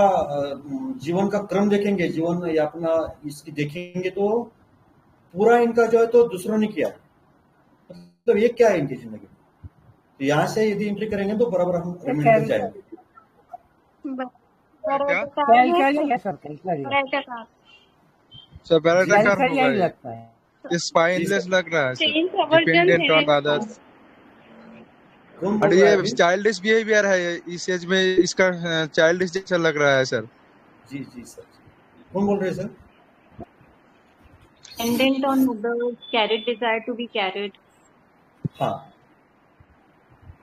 जीवन का क्रम देखेंगे, जीवन या अपना इसकी देखेंगे, तो पूरा इनका जो है तो दूसरों ने किया। मतलब ये क्या है इनकी जिंदगी। तो यहाँ से यदि एंट्री करेंगे तो बराबर हम रेमेडी तक जाएंगे। क्या कैलकरिया सर, कैलकरिया सर? पैराटा कार्प कैलकरिया होगा ही ये लगता है। जी स्पाइनलेस सर। लग रहा है सर, चेंज अवर्जन डिपेंडेंट है ऑन इसको। अदर्स। कौन और बोल रहा है ये अभी? चाइल्डिश बिहेवियर है इस एज में, इसका चाइल्डिश जैसा लग रहा है सर। जी जी सर। कौन बोल रहे हैं sir? Dependent on the carried desire to be carried. हाँ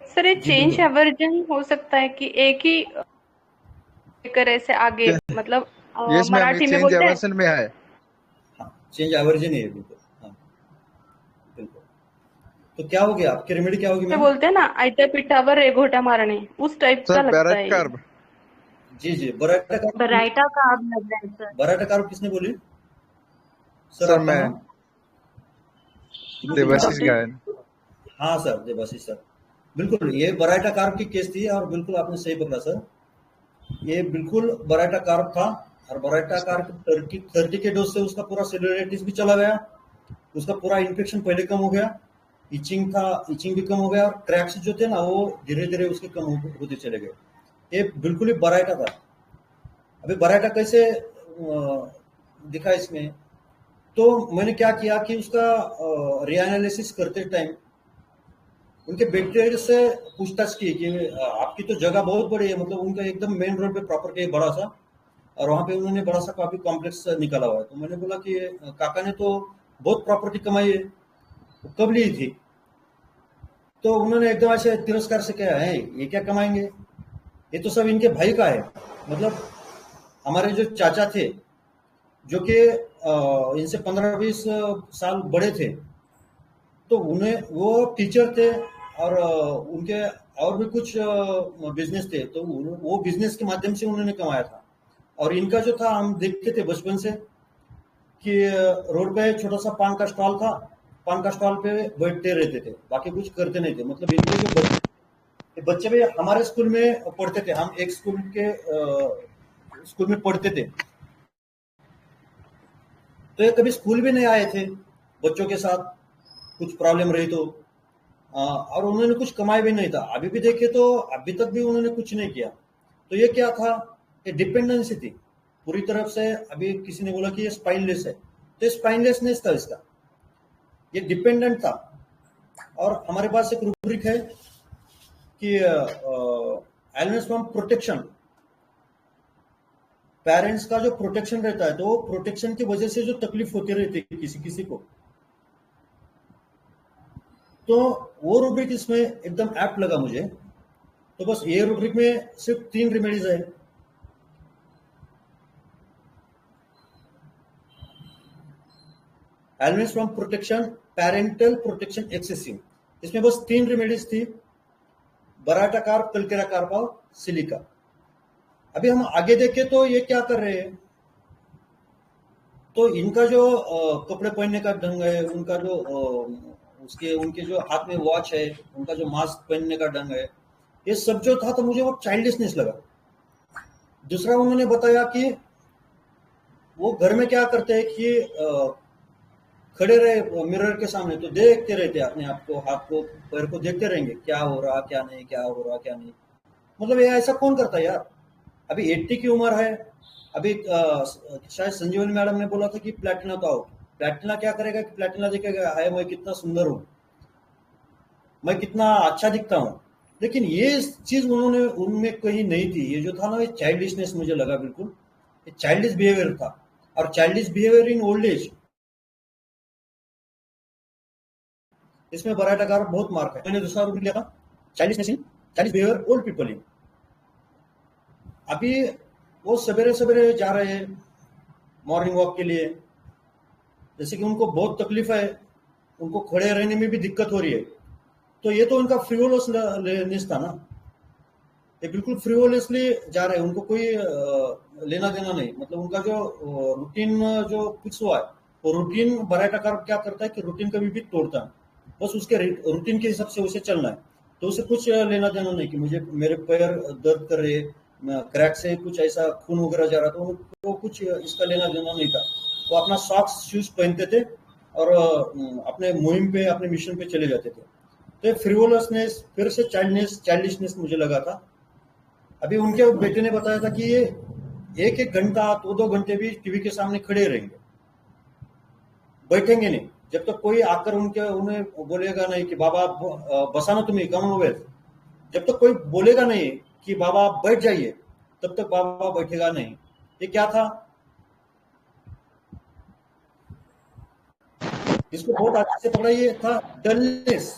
सर ये जी चेंज बिल्कुल। एवर्जन हो सकता है कि एक ही लेकर ऐसे आगे, मतलब यस मैम, ये मराठी में चेंज बोलते हैं एवर्सन में है। हाँ चेंज एवर्जन ही है बिल्कुल। हाँ बिल्कुल। तो क्या हो गया आपकी रेमेडी, क्या होगी मैम? बोलते हैं ना आयत्या पिठावर रेघोट्या मारणे, उस टाइप का सर लगता पैराटा है ये। कार्प। जी जी। बराटा कार्प। Baraita carb लग रहा है सर। बराटा कार्प किसने बोली सर? सर आपका मैं नाम? देवाशीष गायन। हाँ सर, देवाशीष सर। बिल्कुल ये बराटा कार्प की केस थी और बिल्कुल आपने सही पकड़ा सर। ये बिल्कुल बराटा कार्प था और बराटा कार्प 30 के डोज से उसका पूरा सेलुलाइटिस भी चला गया, उसका पूरा इन्फेक्शन पहले कम हो गया, इचिंग था, इचिंग भी कम हो गया और क्रैक्स जो थे ना वो धीरे धीरे उसके कम होते चले गए। ये बिल्कुल ही बराटा था। अभी बराटा कैसे दिखा इसमें, तो मैंने क्या किया कि उसका रीएनालिसिस करते टाइम उनके बेटे से पूछताछ की कि आपकी तो जगह बहुत बड़ी है, मतलब उनका एकदम मेन रोड पे प्रॉपर्टी है बड़ा सा, और वहाँ पे उन्होंने बड़ा सा काफी कॉम्प्लेक्स निकाला हुआ है। तो मैंने बोला कि काका ने तो बहुत प्रॉपर्टी कमाई है, तो कब ली थी? तो उन्होंने एकदम ऐसे तिरस्कार से कहा है ये क्या कमाएंगे, ये तो सब इनके भाई का है। मतलब हमारे जो चाचा थे जो कि इनसे 15-20 साल बड़े थे, तो उन्हें वो टीचर थे और उनके और भी कुछ बिजनेस थे, तो वो बिजनेस के माध्यम से उन्होंने कमाया था। और इनका जो था हम देखते थे बचपन से कि रोड पे छोटा सा पान का स्टॉल था, पान का स्टॉल पे बैठते रहते थे, बाकी कुछ करते नहीं थे। मतलब इनके जो बच्चे भी हमारे स्कूल में पढ़ते थे, हम एक स्कूल में पढ़ते थे, तो ये कभी स्कूल भी नहीं आए थे बच्चों के साथ कुछ प्रॉब्लम रही तो, और उन्होंने कुछ कमाया भी नहीं था। अभी भी देखे तो अभी तक भी उन्होंने कुछ नहीं किया। तो ये क्या था, ये डिपेंडेंसी थी पूरी तरफ से। अभी किसी ने बोला कि ये स्पाइनलेस है, तो ये स्पाइनलेसनेस था इसका, ये डिपेंडेंट था। और हमारे पास एक रूब्रिक है कि एलिमेंट्स फ्रॉम प्रोटेक्शन, पेरेंट्स का जो प्रोटेक्शन रहता है, तो प्रोटेक्शन की वजह से जो तकलीफ होती रहती है किसी किसी को, तो वो रूब्रिक इसमें एकदम ऐप्ट लगा मुझे। तो बस ये रूब्रिक में सिर्फ 3 रेमेडीज है। Elements from protection, parental protection excessive, इसमें बस 3 रेमेडीज थी, बराटा कार्प, कलकेरा कार्प और सिलिका। अभी हम आगे देखें तो ये क्या कर रहे हैं, तो इनका जो कपड़े पहनने का ढंग है, उनका जो उनके जो हाथ में वॉच है, उनका जो मास्क पहनने का ढंग है, ये सब जो था तो मुझे वो चाइल्डिशनेस लगा। दूसरा उन्होंने बताया कि वो घर में क्या करते हैं कि खड़े रहे मिरर के सामने तो देखते रहते अपने आप को, हाथ को, पैर को देखते रहेंगे क्या हो रहा क्या नहीं, क्या हो रहा क्या नहीं। मतलब ये ऐसा कौन करता है यार? अभी 80 की उम्र है। अभी शायद संजीवनी मैडम ने बोला था कि प्लेटिना तो आओ, प्लेटिना क्या करेगा कि प्लेटिना देखेगा हाय मैं कितना सुंदर हूँ, मैं कितना अच्छा दिखता हूँ। लेकिन ये चीज उन्होंने उनमें कहीं नहीं थी। ये जो था ना, ये चाइल्डिशनेस मुझे लगा, बिल्कुल ये चाइल्डिश बिहेवियर था। और childish behaviour in old age, इसमें बराटा कार्प बहुत मार्क है। मैंने दूसरा रूप लिया था childishness in childish behaviour old people in. अभी वो सवेरे सवेरे जा रहे हैं मॉर्निंग वॉक के लिए, जैसे कि उनको बहुत तकलीफ है, उनको खड़े रहने में भी दिक्कत हो रही है, तो ये तो उनका फ्रीवोलनेस था ना, ये बिल्कुल फ्रीवोलसली जा रहे हैं, उनको कोई लेना देना नहीं। मतलब उनका जो रूटीन जो फिक्स हुआ है, वो रूटीन बराटा कार्प क्या करता है कि रूटीन कभी भी तोड़ता है, बस उसके रूटीन के हिसाब से उसे चलना है। तो उसे कुछ लेना देना नहीं कि मुझे मेरे पैर दर्द कर रहे, क्रैक से कुछ ऐसा खून वगैरह जा रहा था, उनको कुछ इसका लेना देना नहीं था। वो अपना सॉक्स शूज पहनते थे और अपने मुहिम पे, अपने मिशन पे चले जाते थे। तो फ्रीवोलसनेस, फिर से चाइल्डिशनेस मुझे लगा था। अभी उनके बेटे ने बताया था कि ये एक एक घंटा 2-2 घंटे भी टीवी के सामने खड़े रहेंगे, बैठेंगे नहीं जब तक कोई आकर उन्हें बोलेगा नहीं कि बाबा बसा ना तुम्हें कॉमनवेल्थ। जब तक कोई बोलेगा नहीं कि बाबा आप बैठ जाइए, तब तक बाबा बैठेगा नहीं। ये क्या था? इसको बहुत अच्छे से पकड़ा, ये था डलनेस।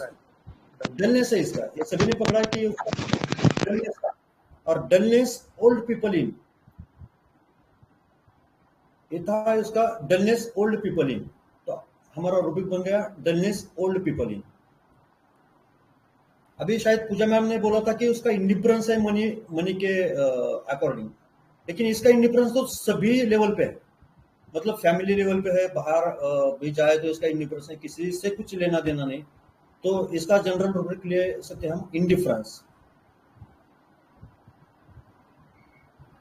डलनेस है इसका, ये सभी ने पकड़ा कि डलनेस था। और डलनेस ओल्ड पीपल इन, ये था इसका डलनेस ओल्ड पीपल इन। तो हमारा रूबिक बन गया डलनेस ओल्ड पीपल इन। अभी शायद पूजा मैम ने बोला था कि उसका इंडिफरेंस है मनी के अकॉर्डिंग, लेकिन इसका इंडिफरेंस तो सभी लेवल पे है, मतलब फैमिली लेवल पे है, बाहर भी जाए तो इसका इंडिफरेंस है, किसी से कुछ लेना देना नहीं, तो इसका जनरल रूब्रिक ले सकते हैं हम इंडिफरेंस।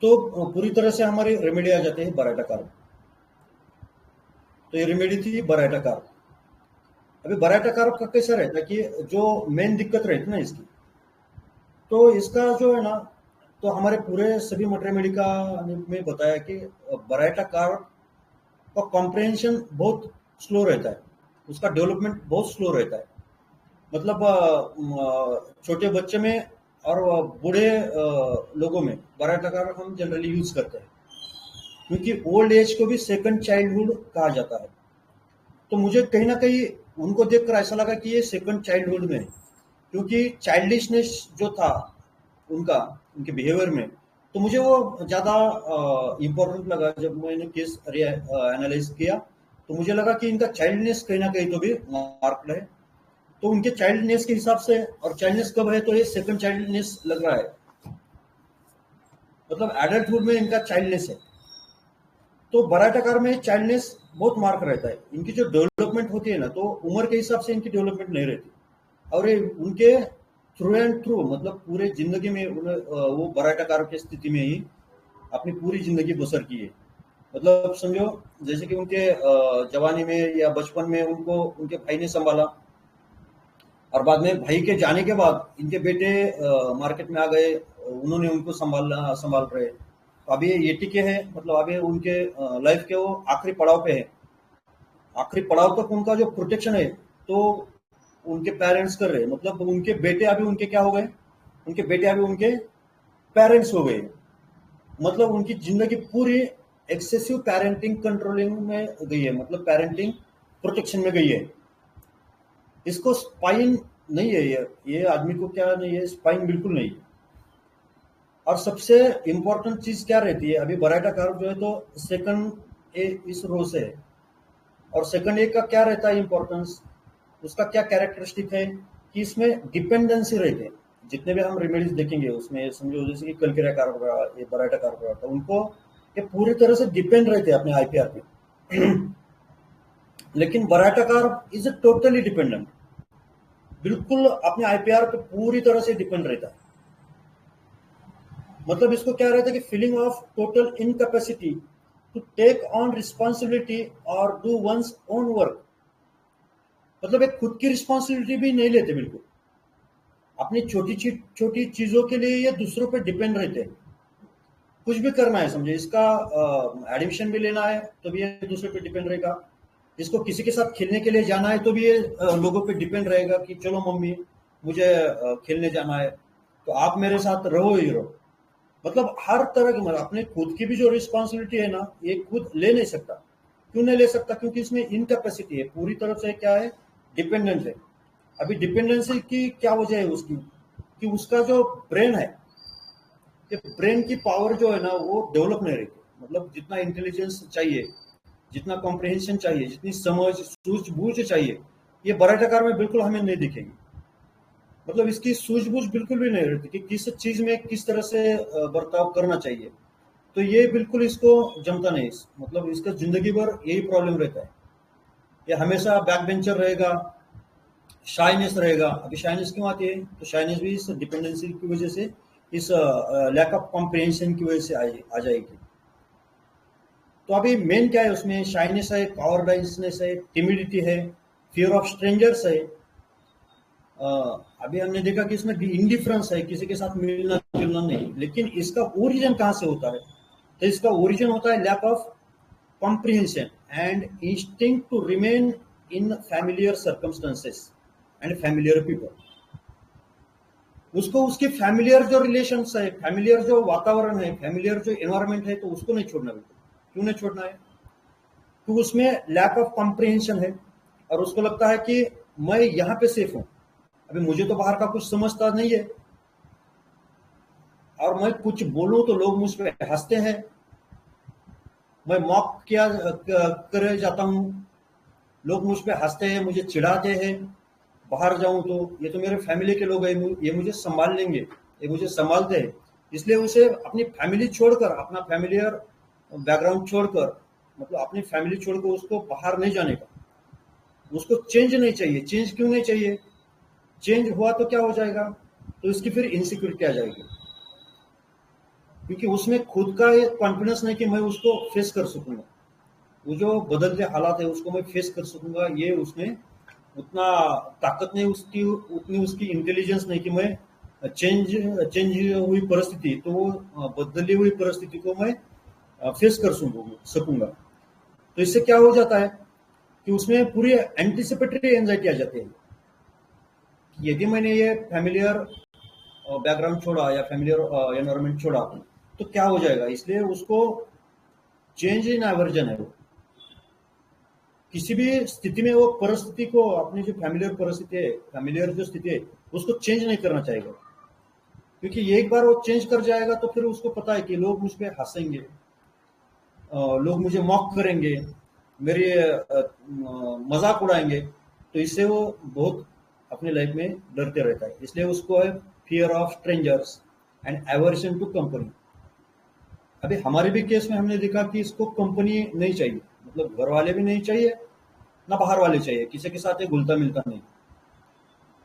तो पूरी तरह से हमारी रेमेडी आ जाते हैं बराटा कार्ब। तो ये रेमेडी थी बराटा कार्ब। अभी बराटा कार्ब का कैसा रहता है कि जो मेन दिक्कत रहती ना इसकी, तो इसका जो है ना, तो हमारे पूरे सभी रेमेडी का में बताया कि बराटा कार्ब का कॉम्प्रिहेंशन बहुत स्लो रहता है, उसका डेवलपमेंट बहुत स्लो रहता है। मतलब छोटे बच्चे में और बूढ़े लोगों में बराटा कार्ब हम जनरली यूज करते हैं, क्योंकि ओल्ड एज को भी सेकंड चाइल्डहुड कहा जाता है। तो मुझे कहीं ना कहीं उनको देखकर ऐसा लगा कि ये सेकंड चाइल्डहुड में है, क्योंकि चाइल्डिशनेस जो था उनके बिहेवियर में, तो मुझे वो ज़्यादा इम्पोर्टेंट लगा। जब मैंने केस एनालाइज किया तो मुझे लगा कि इनका चाइल्डनेस कहीं ना कहीं तो भी मार्क्ड है। तो उनके चाइल्डनेस के हिसाब से, और चाइल्डनेस कब है, तो ये सेकंड चाइल्डनेस लग रहा है, मतलब एडल्टहुड में इनका चाइल्डनेस है। तो बराटा कार्ब में चाइल्डनेस बहुत मार्क रहता है। इनकी जो डेवलपमेंट होती है ना, तो उम्र के हिसाब से इनकी डेवलपमेंट नहीं रहती, और ये उनके थ्रू एंड थ्रू, मतलब पूरे जिंदगी में वो बराटा कार्ब की स्थिति में ही अपनी पूरी जिंदगी बसर की है। मतलब समझो जैसे कि उनके जवानी में या बचपन में उनको उनके भाई ने संभाला, और बाद में भाई के जाने के बाद इनके बेटे मार्केट में आ गए, उन्होंने उनको संभाल रहे। तो अभी ये टिके हैं, मतलब अभी उनके लाइफ के वो आखिरी पड़ाव पे है। आखिरी पड़ाव तक उनका जो प्रोटेक्शन है तो उनके पेरेंट्स कर रहे हैं, मतलब उनके बेटे अभी उनके क्या हो गए, उनके बेटे अभी उनके पेरेंट्स हो गए। मतलब उनकी जिंदगी पूरी एक्सेसिव पेरेंटिंग कंट्रोलिंग में गई है, मतलब पेरेंटिंग प्रोटेक्शन में गई है। इसको स्पाइन नहीं है, ये आदमी को क्या नहीं है, स्पाइन बिल्कुल नहीं है। और सबसे इंपॉर्टेंट चीज क्या रहती है, अभी बराटा कार्ब जो है तो सेकंड ए इस रो से है, और सेकंड ए का क्या रहता है इंपॉर्टेंस, उसका क्या कैरेक्टरिस्टिक है कि इसमें डिपेंडेंसी रहती है। जितने भी हम रेमेडीज देखेंगे उसमें समझो जैसे कि कलकिरा कार्ब का, ये बराटा कार्ब का, तो उनको ये पूरी तरह से डिपेंड रहते हैं अपने आईपीआर पे। लेकिन बराटा कार्ब इज टोटली डिपेंडेंट, बिल्कुल अपने आईपीआर पे पूरी तरह से डिपेंड रहता है। मतलब इसको क्या रहता है कि feeling of total incapacity to take on responsibility और डू वंस ओन वर्क। मतलब एक खुद की रिस्पॉन्सिबिलिटी भी नहीं लेते बिल्कुल, अपनी छोटी चीजों के लिए ये दूसरों पे डिपेंड रहते हैं। कुछ भी करना है, समझे इसका एडमिशन भी लेना है तो भी ये दूसरे पे डिपेंड रहेगा, इसको किसी के साथ खेलने के लिए जाना है तो भी ये लोगों पे डिपेंड रहेगा कि चलो मम्मी मुझे खेलने जाना है तो आप मेरे साथ रहो ही रहो। मतलब हर तरह की, मतलब अपने खुद की भी जो रिस्पॉन्सिबिलिटी है ना, ये खुद ले नहीं सकता। क्यों नहीं ले सकता? क्योंकि इसमें इनकैपेसिटी है, पूरी तरह से क्या है, डिपेंडेंट है। अभी डिपेंडेंसी की क्या वजह है उसकी, कि उसका जो ब्रेन है, कि ब्रेन की पावर जो है ना वो डेवलप नहीं रहती। मतलब जितना इंटेलिजेंस चाहिए, जितना कॉम्प्रिहेंशन चाहिए, जितनी समझ सूझबूझ चाहिए, ये बराटा कार्ब में बिल्कुल हमें नहीं दिखेगी। मतलब इसकी सूझबूझ बिल्कुल भी नहीं रहती कि किस चीज में किस तरह से बर्ताव करना चाहिए, तो ये बिल्कुल इसको जमता नहीं। मतलब इसका जिंदगी भर यही प्रॉब्लम रहता है, ये हमेशा बैक बेंचर रहेगा, शाइनेस रहेगा। अभी शाइनेस क्यों आती है? तो शाइनेस भी इस डिपेंडेंसी की वजह से, इस लैक ऑफ कॉम्प्रिहेंशन की वजह से आ जाएगी। तो अभी मेन क्या है उसमें, शाइनेस है, कॉवर्डाइसनेस है, टिमिडिटी है, फियर ऑफ स्ट्रेंजर्स है। अभी हमने देखा कि इसमें इंडिफरेंस है, किसी के साथ मिलना जुलना नहीं। लेकिन इसका ओरिजिन कहाँ से होता है? तो इसका ओरिजिन होता है lack of comprehension and instinct to remain in familiar circumstances and familiar people. उसको उसके फैमिलियर जो रिलेशंस है, फैमिलियर जो वातावरण है, फैमिलियर जो एनवायरमेंट है, तो उसको नहीं छोड़ना। बिल्कुल क्यों नहीं छोड़ना है? तो उसमें लैक ऑफ कॉम्प्रिहेंशन है और उसको लगता है कि मैं यहाँ पे सेफ हूं, अभी मुझे तो बाहर का कुछ समझता नहीं है और मैं कुछ बोलूं तो लोग मुझ पे हंसते हैं, मैं मॉक किया करे जाता हूं, लोग मुझ पे हंसते हैं, मुझे चिढ़ाते हैं। बाहर जाऊं तो ये तो मेरे फैमिली के लोग हैं, ये मुझे संभाल लेंगे, ये मुझे संभालते हैं। इसलिए उसे अपनी फैमिली छोड़कर, अपना फैमिलियर बैकग्राउंड छोड़कर, मतलब अपनी फैमिली छोड़कर उसको बाहर नहीं जाने का, उसको चेंज नहीं चाहिए। चेंज क्यों नहीं चाहिए? चेंज हुआ तो क्या हो जाएगा? तो इसकी फिर इनसिक्योरिटी आ जाएगी, क्योंकि उसमें खुद का ये कॉन्फिडेंस नहीं कि मैं उसको फेस कर सकूंगा, वो जो बदलते हालात है उसको मैं फेस कर सकूंगा, ये उसमें उतना ताकत नहीं, उतनी उसकी इंटेलिजेंस नहीं कि मैं चेंज हुई परिस्थिति, तो वो बदली हुई परिस्थिति को मैं फेस कर सकूंगा। तो इससे क्या हो जाता है कि उसमें पूरी एंटिसिपेटरी एंजाइटी आ जाती है। यदि मैंने ये फैमिलियर बैकग्राउंड छोड़ा या फैमिलियर एनवायरमेंट छोड़ा तो क्या हो जाएगा, इसलिए उसको चेंज इन एवर्जन है। वो किसी भी स्थिति में वो परिस्थिति को, अपनी जो फैमिलियर परिस्थिति है, फैमिलियर जो स्थिति है, उसको चेंज नहीं करना चाहेगा, क्योंकि एक बार वो चेंज कर जाएगा तो फिर उसको पता है कि लोग मुझ पे हंसेंगे, लोग मुझे मॉक करेंगे, मेरे मजाक उड़ाएंगे, तो इससे वो बहुत अपनी लाइफ में डरते रहता है। इसलिए उसको है fear of strangers and aversion to company. अभी हमारे भी केस में हमने देखा कि इसको कंपनी नहीं चाहिए, मतलब घर वाले भी नहीं चाहिए ना बाहर वाले चाहिए, किसी के साथ ये घुलता मिलता नहीं।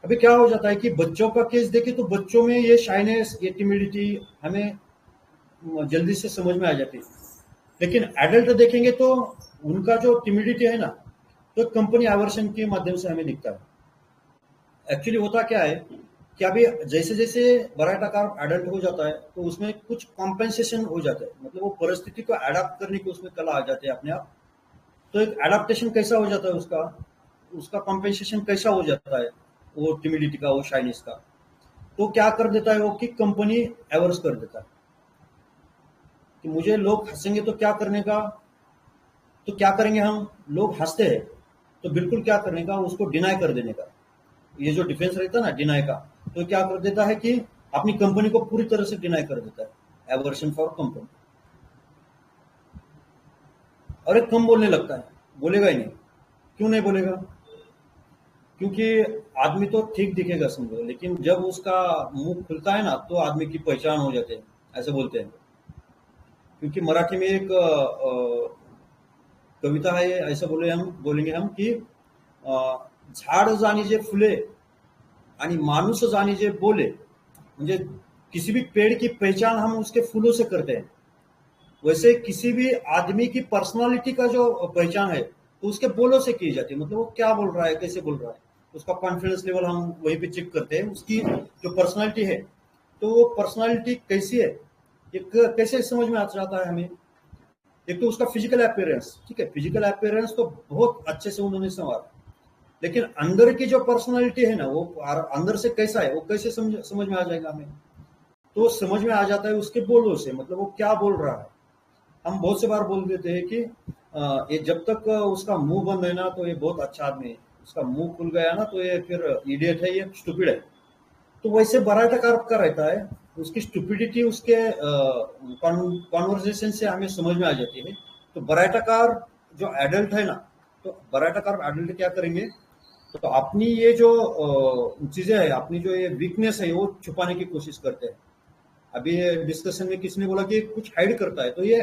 अभी क्या हो जाता है कि बच्चों का केस देखे तो बच्चों में ये शाइनेस, ये टिमिडिटी हमें जल्दी से समझ में आ जाती है, लेकिन एडल्ट देखेंगे तो उनका जो टिमिडिटी है ना, तो कंपनी एवर्शन के माध्यम से हमें दिखता है। एक्चुअली होता क्या है कि अभी जैसे जैसे बराटाकार एडल्ट हो जाता है तो उसमें कुछ कॉम्पेंसेशन हो जाता है, मतलब वो परिस्थिति को एडाप्ट करने की उसमें कला आ जाती है अपने आप। तो एक एडाप्टेशन कैसा हो जाता है, उसका कॉम्पेंसेशन कैसा हो जाता है, वो टिमिडिटी का, वो शाइनेस का, तो क्या कर देता है वो कि कंपनी एवर्स कर देता है कि मुझे लोग हंसेंगे तो क्या करने का, तो क्या करेंगे हम, लोग हंसते हैं तो बिल्कुल क्या करने का, उसको डिनाई कर देने का। ये जो डिफेंस रहता है ना डिनाई का, तो क्या कर देता है कि अपनी कंपनी को पूरी तरह से डिनाई कर देता है, एवर्शन फॉर कंपनी। और एक कम बोलने लगता है, बोलेगा ही नहीं। क्यों नहीं बोलेगा? क्योंकि आदमी तो ठीक दिखेगा समझो, लेकिन जब उसका मुंह खुलता है ना तो आदमी की पहचान हो जाती है, ऐसे बोलते हैं। क्योंकि मराठी में एक कविता है, ऐसा बोलेंगे हम कि झाड जाणी जे फुले आणि माणूस जाणी जे बोले, म्हणजे किसी भी पेड़ की पहचान हम उसके फूलों से करते हैं, वैसे किसी भी आदमी की पर्सनालिटी का जो पहचान है तो उसके बोलों से की जाती है। मतलब वो क्या बोल रहा है, कैसे बोल रहा है, उसका कॉन्फिडेंस लेवल हम वहीं पे चेक करते हैं। उसकी जो पर्सनालिटी है, तो वो पर्सनालिटी कैसी है ये कैसे समझ में आ जाता है हमें। एक तो उसका फिजिकल अपीयरेंस, ठीक है, फिजिकल अपीयरेंस तो बहुत अच्छे से उन्होंने संवारा, लेकिन अंदर की जो पर्सनालिटी है ना, वो अंदर से कैसा है, वो कैसे समझ में आ जाएगा हमें। तो समझ में आ जाता है उसके बोलों से, मतलब वो क्या बोल रहा है। हम बहुत से बार बोल देते हैं कि ये जब तक उसका मुंह बंद है ना तो ये बहुत अच्छा आदमी है, उसका मुंह खुल गया ना तो ये फिर इडियट है, ये स्टूपिड है। तो वैसे बराटाकार का रहता है, उसकी स्टूपिडिटी उसके कॉन्वर्जेशन से हमें समझ में आ जाती है। तो बराटाकार जो एडल्ट है ना, तो बराटाकार एडल्ट क्या करेंगे, तो अपनी ये जो चीजें है, अपनी जो ये वीकनेस है वो छुपाने की कोशिश करते हैं। अभी डिस्कशन में किसने बोला कि कुछ हाइड करता है, तो ये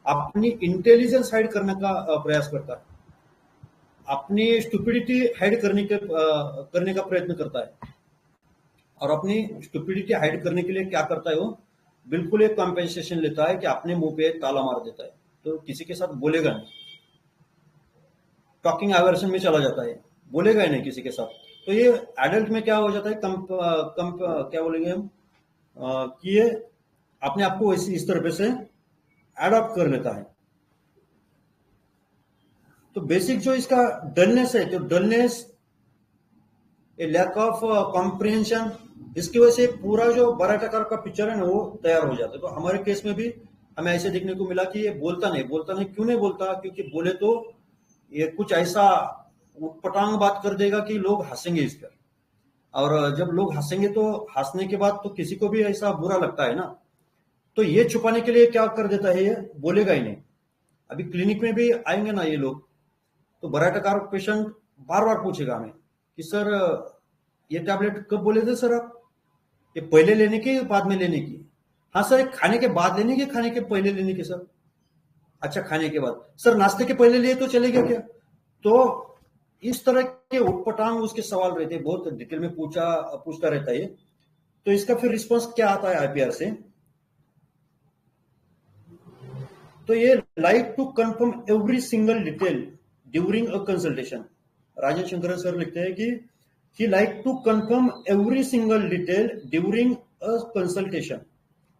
अपनी इंटेलिजेंस हाइड करने का प्रयास करता है, अपनी स्टुपिडिटी हाइड करने का प्रयत्न करता है। और अपनी स्टुपिडिटी हाइड करने के लिए क्या करता है, वो बिल्कुल एक कॉम्पेंसेशन लेता है कि अपने मुंह पे ताला मार देता है, तो किसी के साथ बोलेगा नहीं, टॉकिंग एवर्शन में चला जाता है, बोलेगा ही नहीं किसी के साथ। तो ये एडल्ट में क्या हो जाता है, क्या बोलेंगे हम, कि ये अपने आप को इस तरह से एडॉप्ट कर लेता है। तो बेसिक जो इसका डलनेस है, तो dullness, a lack of comprehension, इसकी वजह से पूरा जो बराटाकार का पिक्चर है ना वो तैयार हो जाता है। तो हमारे केस में भी हमें ऐसे देखने को मिला कि ये बोलता नहीं। क्यों नहीं बोलता? क्योंकि बोले तो ये कुछ ऐसा उटपटांग बात कर देगा कि लोग हंसेंगे इस पर, और जब लोग हंसेंगे तो हंसने के बाद तो किसी को भी ऐसा बुरा लगता है ना, तो ये छुपाने के लिए क्या कर देता है, ये बोलेगा ही नहीं। अभी क्लिनिक में भी आएंगे ना ये लोग, तो बराटाकार पेशेंट बार बार पूछेगा हमें कि सर ये टैबलेट कब बोले थे सर आप, ये पहले लेने की बाद में लेने की? हाँ सर, खाने के बाद लेने की, खाने के पहले लेने की सर? अच्छा, खाने के बाद। सर नाश्ते के पहले लिए तो चलेगा क्या? तो इस तरह के उटपटांग उसके सवाल रहते, बहुत डिटेल में पूछता रहता है। तो इसका फिर रिस्पॉन्स क्या आता है आईपीआर से? तो ये like to confirm every single detail during a consultation. Rajan Shankar sir लिखते हैं कि he like to confirm every single detail during a consultation,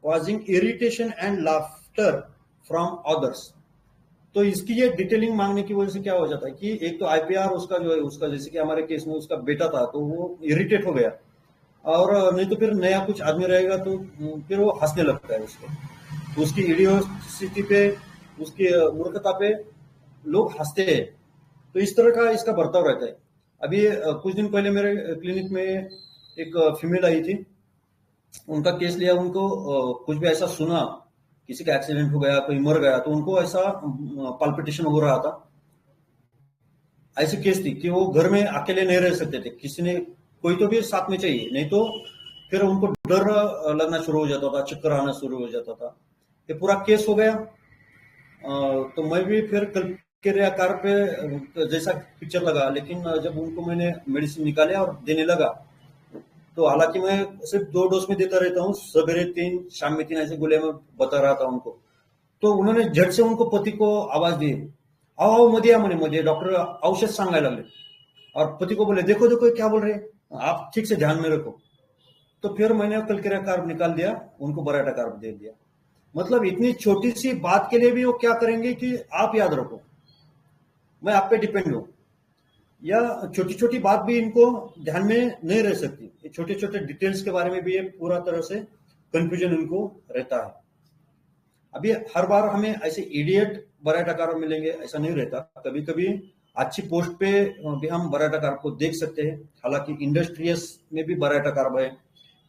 causing irritation and laughter from others। तो इसकी ये डिटेलिंग मांगने की वजह से क्या हो जाता है कि एक तो आईपीआर उसका जो है, उसका जैसे कि हमारे केस में उसका बेटा था तो वो इरिटेट हो गया, और नहीं तो फिर नया कुछ आदमी रहेगा तो फिर वो हंसने लगता है उसको, उसकी इडियोसिटी पे, उसकी मूर्खता पे लोग हंसते हैं। तो इस तरह का इसका बर्ताव रहता है। अभी कुछ दिन पहले मेरे क्लिनिक में एक फीमेल आई थी, उनका केस लिया। उनको कुछ भी ऐसा सुना, किसी का एक्सीडेंट हो गया, कोई मर गया, तो उनको ऐसा पाल्पिटेशन हो रहा था। ऐसी केस थी कि वो घर में अकेले नहीं रह सकते थे, किसी ने कोई तो भी साथ में चाहिए, नहीं तो फिर उनको डर लगना शुरू हो जाता था, चक्कर आना शुरू हो जाता था। ये पूरा केस हो गया। तो मैं भी फिर कल के आकार पे जैसा पिक्चर लगा, लेकिन जब उनको मैंने मेडिसिन निकाले और देने लगा, तो हालांकि मैं सिर्फ 2 डोज में देता रहता हूँ, सवेरे 3 शाम में 3 ऐसे गोले में बता रहा था उनको। तो उन्होंने झट से उनको पति को आवाज दी, आओ मध्या मने मुझे डॉक्टर औषध सांगायला लागले, और पति को बोले देखो देखो क्या बोल रहे, आप ठीक से ध्यान में रखो। तो फिर मैंने कल किराया कार्ब निकाल दिया, उनको बराटा कार्ब दे दिया। मतलब इतनी छोटी सी बात के लिए भी वो क्या करेंगे कि आप याद रखो, मैं आप पे डिपेंड हूं, या छोटी छोटी बात भी इनको ध्यान में नहीं रह सकती। ये छोटे छोटे डिटेल्स के बारे में भी ये पूरा तरह से कंफ्यूजन इनको रहता है। अभी हर बार हमें ऐसे इडियट बराटाकार मिलेंगे ऐसा नहीं रहता, कभी कभी अच्छी पोस्ट पे भी हम बराटाकार को देख सकते हैं। हालांकि इंडस्ट्रियस में भी बराटाकार है,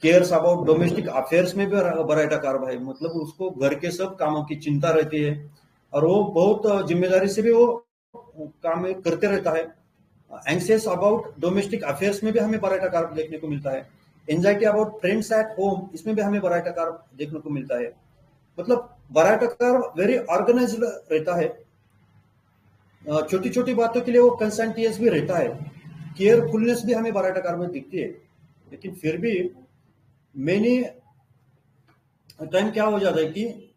केयर्स अबाउट डोमेस्टिक अफेयर्स में भी बराटाकार है, मतलब उसको घर के सब कामों की चिंता रहती है और वो बहुत जिम्मेदारी से भी वो काम करते रहता है। एंग्जियस अबाउट डोमेस्टिक अफेयर्स में भी हमें बराटाकार देखने को मिलता है। Anxiety about friends at home, इसमें भी हमें बराटाकार देखने को मिलता है। मतलब बराटाकार वेरी ऑर्गेनाइज्ड रहता है, छोटी छोटी बातों के लिए वो कंसेंटियस भी रहता है, केयरफुलनेस भी हमें बराटाकार में दिखती है। लेकिन फिर भी मेनी टाइम क्या हो जाता है कि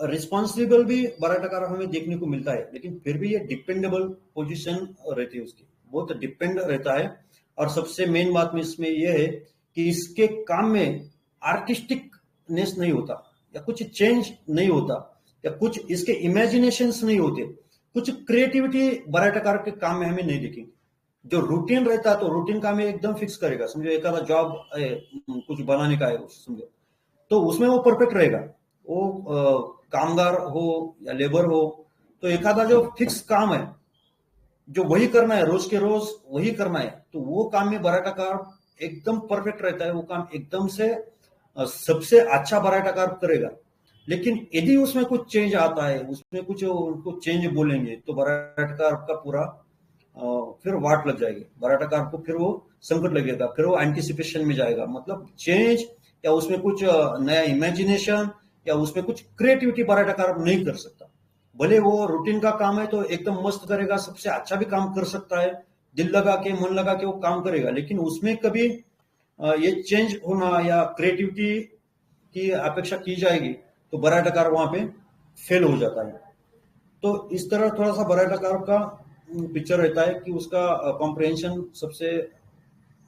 रिस्पॉन्सिबल भी बराटाकार हमें देखने को मिलता है, लेकिन फिर भी ये डिपेंडेबल पोजीशन रहती है उसकी, बहुत डिपेंड रहता है। और सबसे मेन बात में इसमें यह है कि इसके काम में आर्टिस्टिकनेस नहीं होता, या कुछ चेंज नहीं होता, या कुछ इसके इमेजिनेशंस नहीं होते, कुछ क्रिएटिविटी बराटाकार के काम में हमें नहीं दिखेगी। जो रूटीन रहता है तो रूटीन काम में एकदम फिक्स करेगा, समझो एक आधा जॉब कुछ बनाने का है समझो, तो उसमें वो परफेक्ट रहेगा। वो कामगार हो या लेबर हो, तो एक आधा जो फिक्स काम है जो वही करना है, रोज के रोज वही करना है, तो वो काम में बराटाकार एकदम परफेक्ट रहता है। वो काम एकदम से सबसे अच्छा बराटाकार करेगा। लेकिन यदि उसमें कुछ चेंज आता है, उसमें कुछ उनको चेंज बोलेंगे, तो बराटाकार का पूरा फिर वाट लग जाएगी, बराटाकार को फिर वो संकट लगेगा, फिर वो एंटिसिपेशन में जाएगा। मतलब चेंज या उसमें कुछ नया इमेजिनेशन या उसमें कुछ क्रिएटिविटी बराटाकार नहीं कर सकता। भले वो रूटीन का काम है तो एकदम मस्त करेगा, सबसे अच्छा भी काम कर सकता है, दिल लगा के मन लगा के वो काम करेगा, लेकिन उसमें कभी ये चेंज होना या क्रिएटिविटी की अपेक्षा की जाएगी तो बराटाकार वहां पे फेल हो जाता है। तो इस तरह थोड़ा सा बराटाकार का पिक्चर रहता है कि उसका कॉम्प्रिहेंशन सबसे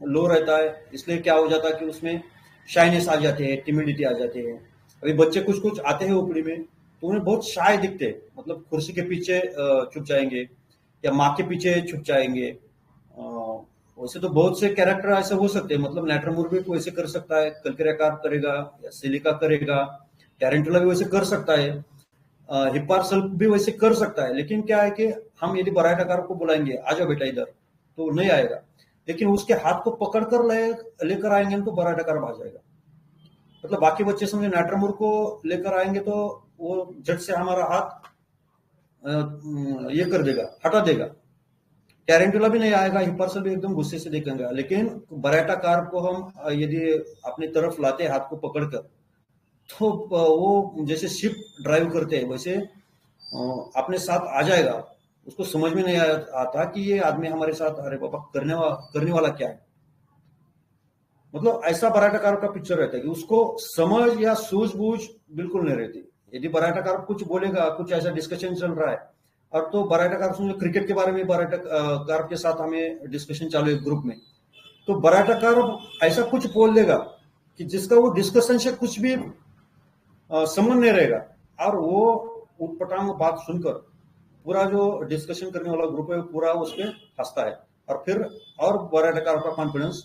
लो रहता है। इसलिए क्या हो जाता है कि उसमें शाइनेस आ जाती है, टिमिडिटी आ जाती है। अभी बच्चे कुछ कुछ आते हैं ओपीडी में, तो उन्हें बहुत शाय दिखते हैं, मतलब कुर्सी के पीछे छुप जाएंगे या माँ के पीछे छुप जाएंगे। वैसे तो बहुत से कैरेक्टर ऐसे हो सकते हैं, मतलब नैट्रामोर भी वैसे कर सकता है, कल्केराकार करेगा या सिलिका करेगा, टैरेंटुला भी वैसे कर सकता है, हिप्पार्सल भी वैसे कर सकता है। लेकिन क्या है कि हम यदि बराइटाकार को बुलाएंगे आ जाओ बेटा इधर, तो नहीं आएगा, लेकिन उसके हाथ को पकड़कर लेकर आएंगे तो बराइटाकार भाग जाएगा। मतलब बाकी बच्चे समझे नैट्रामोर को लेकर आएंगे तो वो झट से हमारा हाथ ये कर देगा, हटा देगा। टैरेंटुला भी नहीं आएगा, हिप्पार्सल भी एकदम गुस्से से देखेंगे। लेकिन बराइटाकार को हम यदि अपनी तरफ लाते हैं हाथ को पकड़कर, तो वो जैसे शिप ड्राइव करते हैं वैसे अपने साथ आ जाएगा। उसको समझ में नहीं आता कि ये आदमी हमारे साथ अरे बाबा करने वाला क्या है। मतलब ऐसा बराइटाकार का पिक्चर रहता है कि उसको समझ या सूझबूझ बिल्कुल नहीं रहती। यदि बराइटाकार कुछ बोलेगा, कुछ ऐसा डिस्कशन चल रहा है, और तो बराइटाकार समझो क्रिकेट के बारे में बराइटाकार के साथ हमें डिस्कशन चालू है ग्रुप में, तो बराइटाकार ऐसा कुछ बोल देगा कि जिसका वो डिस्कशन से कुछ भी संबंध नहीं रहेगा, और वो उटपटांग बात सुनकर पूरा जो डिस्कशन करने वाला ग्रुप है पूरा उस पर हंसता है, और फिर और बराइटाकार का कॉन्फिडेंस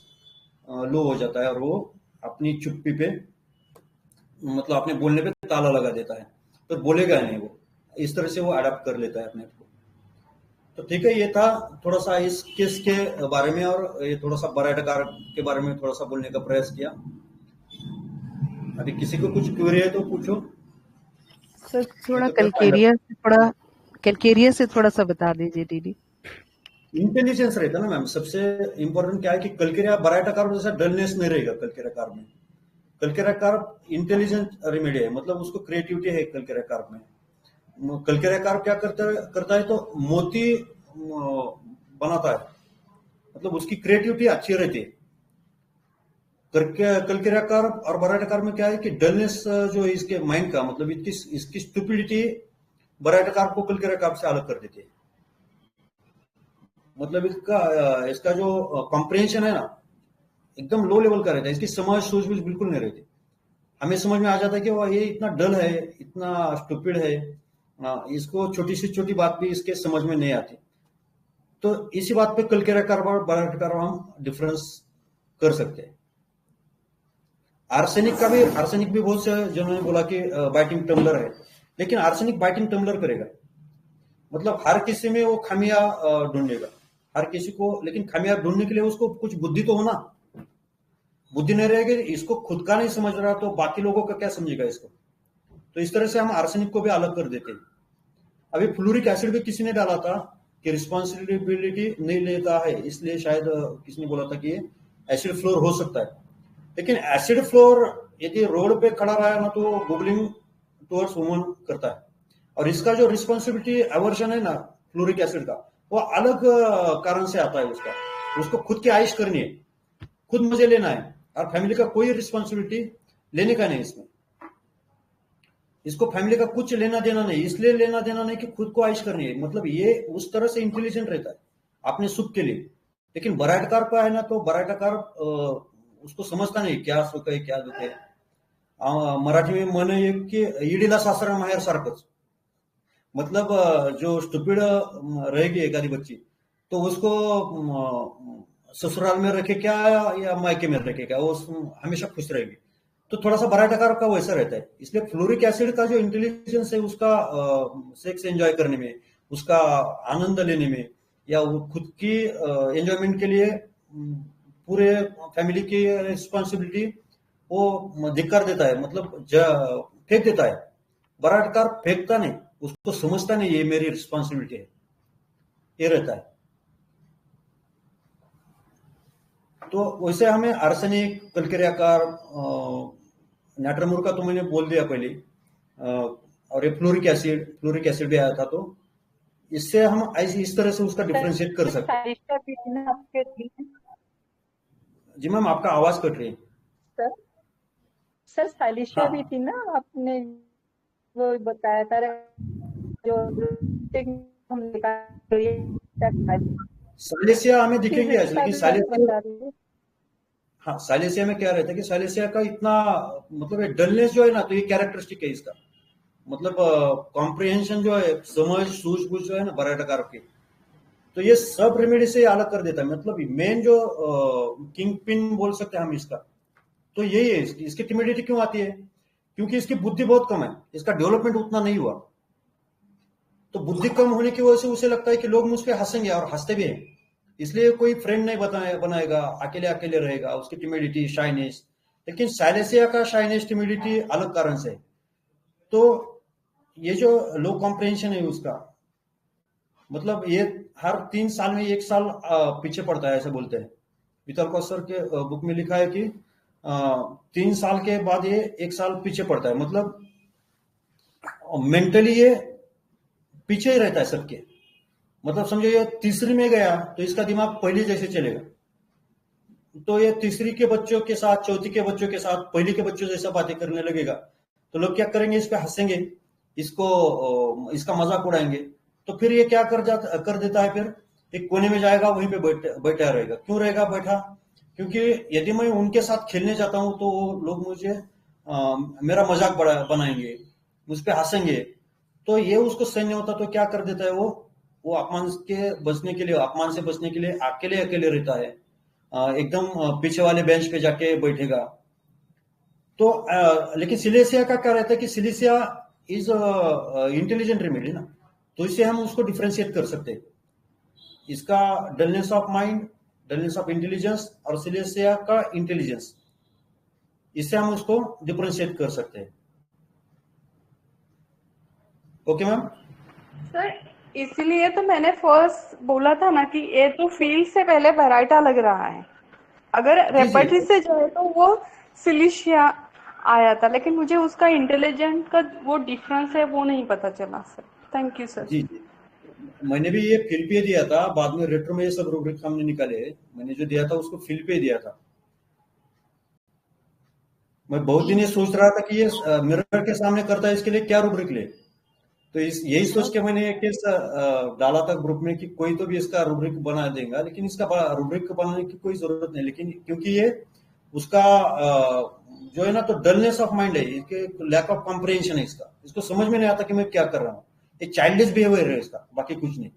लो हो जाता है, और वो अपनी चुप्पी पे मतलब अपने बोलने पे ताला लगा देता है, तो बोलेगा नहीं वो। इस तरह से वो अडॉप्ट कर लेता है अपने को। तो ठीक है, ये था थोड़ा सा इस केस के बारे में, और ये थोड़ा सा बराइटाकार के बारे में थोड़ा सा बोलने का प्रयास किया। अभी किसी को कुछ क्वेरी है तो पूछो। सर थोड़ा कैलकेरिया से थोड़ा सा बता दीजिए दीदी। इंटेलिजेंस रहता है ना मैम, सबसे इंपॉर्टेंट क्या है कि कल्केरिया बराइटाकार जैसा डलनेस नहीं रहेगा कल्केराकार में। कल्केराकार इंटेलिजेंट रेमेडी है, मतलब उसको क्रिएटिविटी है कल्केराकार में। कल्केराकार क्या करता है तो मोती बनाता है, मतलब उसकी क्रिएटिविटी अच्छी रहती है। कल्केराकार और बराइटाकार में क्या है कि डलनेस जो है इसके माइंड का, मतलब इसकी स्टुपिडिटी बराइटाकार को कल्केराकार से अलग कर देती है। मतलब इसका जो कॉम्प्रिहेंशन है ना एकदम लो लेवल का रहता है, इसकी समझ सूझबूझ बिल्कुल नहीं रहती। हमें समझ में आ जाता है कि वो ये इतना डल है, इतना स्टूपिड है, इसको छोटी से छोटी बात भी इसके समझ में नहीं आती। तो इसी बात पे कल्केराकार और बराइटाकार हम डिफरेंस कर सकते हैं। आर्सेनिक भी बहुत से जिन्होंने बोला कि बाइटिंग टम्बलर है, लेकिन आर्सेनिक बाइटिंग टम्बलर करेगा, मतलब हर किसी में वो खामियां ढूंढेगा हर किसी को, लेकिन खामियां ढूंढने के लिए उसको कुछ बुद्धि तो होना। बुद्धि नहीं रहेगी, इसको खुद का नहीं समझ रहा तो बाकी लोगों का क्या समझेगा इसको। तो इस तरह से हम आर्सेनिक को भी अलग कर देते हैं। अभी फ्लोरिक एसिड भी किसी ने डाला था कि रिस्पॉन्सिबिलिटी नहीं लेता है, इसलिए शायद किसी ने बोला था कि एसिड फ्लोर हो सकता है। लेकिन एसिड फ्लोर यदि रोड पे खड़ा रहा है ना तो गूगलिंग टुवर्ड्स वुमन करता है, और इसका जो रिस्पॉन्सिबिलिटी एवर्जन है ना फ्लोरिक एसिड का, वो अलग कारण से आता है। उसको खुद की आइश करनी है, खुद मजे लेना है, और फैमिली का कोई रिस्पॉन्सिबिलिटी लेने का नहीं इसमें। इसको फैमिली का कुछ लेना देना नहीं, इसलिए लेना देना नहीं कि खुद को आइश करनी है। मतलब ये उस तरह से इंटेलिजेंट रहता है अपने सुख के लिए। लेकिन बराइटाकार का है ना तो बराइटाकार उसको समजता नहीं क्या सुख है क्या दुख है। मराठी में म्हण आहे की ईडीला सासरा माहेर सारखंच, मतलब जो स्टुपिड रहेगी एखादी बच्ची तो उसको ससुराल में रखे क्या या मायके में रखे क्या, वो हमेशा खुश रहेगी। तो थोड़ा सा बराइटाकार का वैसा रहता है। इसलिए फ्लोरिक एसिड का जो इंटेलिजेंस है उसका सेक्स एंजॉय करने में, उसका आनंद लेने में, या वो खुद की एंजॉयमेंट के लिए पूरे फैमिली की रिस्पॉन्सिबिलिटी वो धिक्कार देता है, मतलब फेंक देता है। बराइटाकार फेंकता नहीं, उसको समझता नहीं ये मेरी रिस्पॉन्सिबिलिटी है, ये रहता है। तो वैसे हमें आर्सेनिक, कल्केरियाकार, नैट्रामोर का तो मैंने बोल दिया पहले, और ये फ्लोरिक एसिड भी आया था। तो इससे हम इस तरह से उसका डिफरेंशिएट कर सकते हैं। जी मैम आपका आवाज कट रही है। सर साइलिशिया भी थी ना, आपने वो बताया था जो साइलेसिया हमें दिखेंगे, लेकिन साइलेसिया में क्या रहता है कि साइलेसिया का इतना मतलब डलनेस जो है ना, तो ये कैरेक्टरिस्टिक है इसका। मतलब कॉम्प्रिहेंशन जो है, समझ सूझबूझ जो है ना बराटाकार की, तो ये सब रेमेडी से अलग कर देता है। मतलब मेन जो किंग पिन बोल सकते हैं हम इसका, तो यही है। इसकी टिमिडिटी क्यों आती है? क्योंकि इसकी बुद्धि बहुत कम है, इसका डेवलपमेंट उतना नहीं हुआ। तो बुद्धि कम होने की वजह से उसे लगता है कि लोग मुझ पर हंसेंगे, और हंसते भी हैं। इसलिए कोई फ्रेंड नहीं बनाएगा, अकेले अकेले रहेगा, उसकी टिमिडिटी, शाइनेस। लेकिन साइलेसिया का शाइनेस, टिमिडिटी अलग कारण से है। तो ये जो लो कॉम्प्रिहेंशन है उसका, मतलब ये हर 3 साल में 1 साल पीछे पड़ता है, ऐसे बोलते हैं। वितर्क सर के बुक में लिखा है कि 3 साल के बाद ये 1 साल पीछे पड़ता है। मतलब मेंटली ये पीछे ही रहता है सबके। मतलब समझो ये तीसरी में गया तो इसका दिमाग पहले जैसे चलेगा, तो ये तीसरी के बच्चों के साथ, चौथी के बच्चों के साथ पहली के बच्चों जैसा बातें करने लगेगा। तो लोग क्या करेंगे, इस पे हंसेंगे, इसका मजाक उड़ाएंगे। तो फिर ये क्या कर देता है, फिर एक कोने में जाएगा, वहीं पे बैठा रहेगा। क्यों रहेगा बैठा? क्योंकि यदि मैं उनके साथ खेलने जाता हूं तो वो लोग मुझे मेरा मजाक बनाएंगे, मुझ पे हंसेंगे। तो ये उसको सहन नहीं होता, तो क्या कर देता है, वो अपमान से बचने के लिए अकेले अकेले रहता है। एकदम पीछे वाले बेंच पे जाके बैठेगा। तो लेकिन सिलेसिया का क्या रहता है कि सिलेसिया इज इंटेलिजेंट रेमेडी ना, तो इससे हम उसको डिफरेंशिएट कर सकते हैं। इसका dullness of mind, dullness of intelligence, और सिलेसिया का इंटेलिजेंस, इससे हम उसको डिफरेंशिएट कर सकते हैं। Okay ma'am? सर इसीलिए तो मैंने फर्स्ट बोला था ना कि ये तो फील्ड से पहले बराइटा लग रहा है। अगर रेपर्टरी से जाए तो वो सिलिशिया आया था, लेकिन मुझे उसका इंटेलिजेंट का वो डिफरेंस है वो नहीं पता चला सर। Thank you sir. जी, मैंने भी ये फिल पे दिया था, बाद में रेट्रो में ये सब रूब्रिक हमने निकाले। मैंने जो दिया था उसको फिल पे दिया था। मैं बहुत दिन ये सोच रहा था कि ये मिरर के सामने करता है, इसके लिए क्या रूब्रिक ले। तो यही सोच के मैंने एक केस डाला था ग्रुप में कि कोई तो भी इसका रूब्रिक बना देगा, लेकिन इसका रूब्रिक बनाने की कोई जरूरत नहीं। लेकिन क्योंकि ये उसका जो है ना, तो डलनेस ऑफ माइंड है, इसके लैक ऑफ कॉम्प्रिहेंशन है इसका। इसको समझ में नहीं आता कि मैं क्या कर रहा हूँ। ये चाइल्डिश बिहेवियर है इसका, बाकी कुछ नहीं।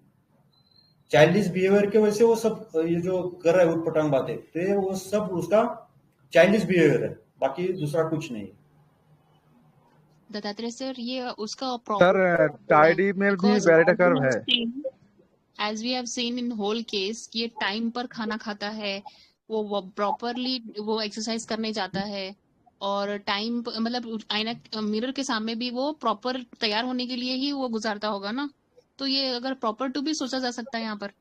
चाइल्डिश बिहेवियर के वजह से वो सब ये जो कर रहा है उटपटांग बातें, तो ये वो सब उसका चाइल्डिश बिहेवियर है, बाकी दूसरा कुछ नहीं। दत्तात्रेय सर, ये उसका सर टाइडी में भी बराटा कर्व है। As we have seen in whole case, ये टाइम पर खाना खाता है, वो प्रॉपरली वो एक्सरसाइज करने जाता है, और टाइम मतलब आईना मिरर के सामने भी वो प्रॉपर तैयार होने के लिए ही वो गुजारता होगा ना। तो ये अगर प्रॉपर टू भी सोचा जा सकता है यहाँ पर।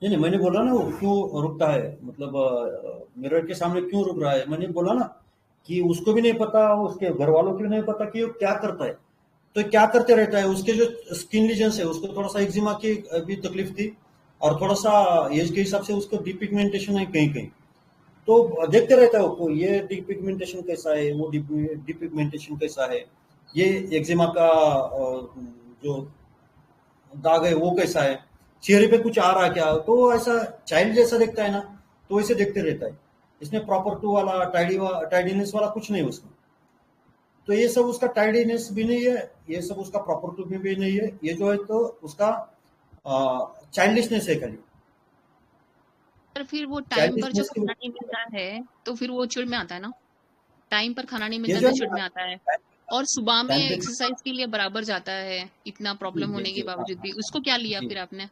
नहीं, मैंने बोला ना वो क्यों रुकता है, मतलब मिरर के सामने क्यों रुक रहा है। मैंने बोला ना कि उसको भी नहीं पता, उसके घर वालों को भी नहीं पता कि वो क्या करता है। तो क्या करते रहता है, उसके जो स्किन लीजन्स है, उसको थोड़ा सा एक्जिमा की भी तकलीफ थी, और थोड़ा सा एज के हिसाब से उसको डिपिगमेंटेशन है कहीं कहीं। तो देखते रहता है वो, ये डिपिगमेंटेशन कैसा है, वो डिपिगमेंटेशन कैसा है, ये एक्जिमा का जो दाग है वो कैसा है, चेहरे पे कुछ आ रहा है क्या। तो ऐसा चाइल्ड जैसा देखता है ना, तो इसे देखते रहता है। इसमें प्रॉपर टू वाला टाइडीनेस वाला कुछ नहीं उसमें। तो ये सब उसका टाइडीनेस भी नहीं है, ये सब उसका प्रॉपर टू भी नहीं है। ये जो है तो उसका चाइल्डिशनेस है खाली। फिर वो टाइम पर जो खाना नहीं मिलता है तो फिर वो चिढ़ में आता है ना। टाइम पर खाना नहीं मिलता तो चिढ़ में आता है, और सुबह में एक्सरसाइज के लिए बराबर जाता है, इतना प्रॉब्लम होने के बावजूद भी। उसको क्या लिया फिर आपने?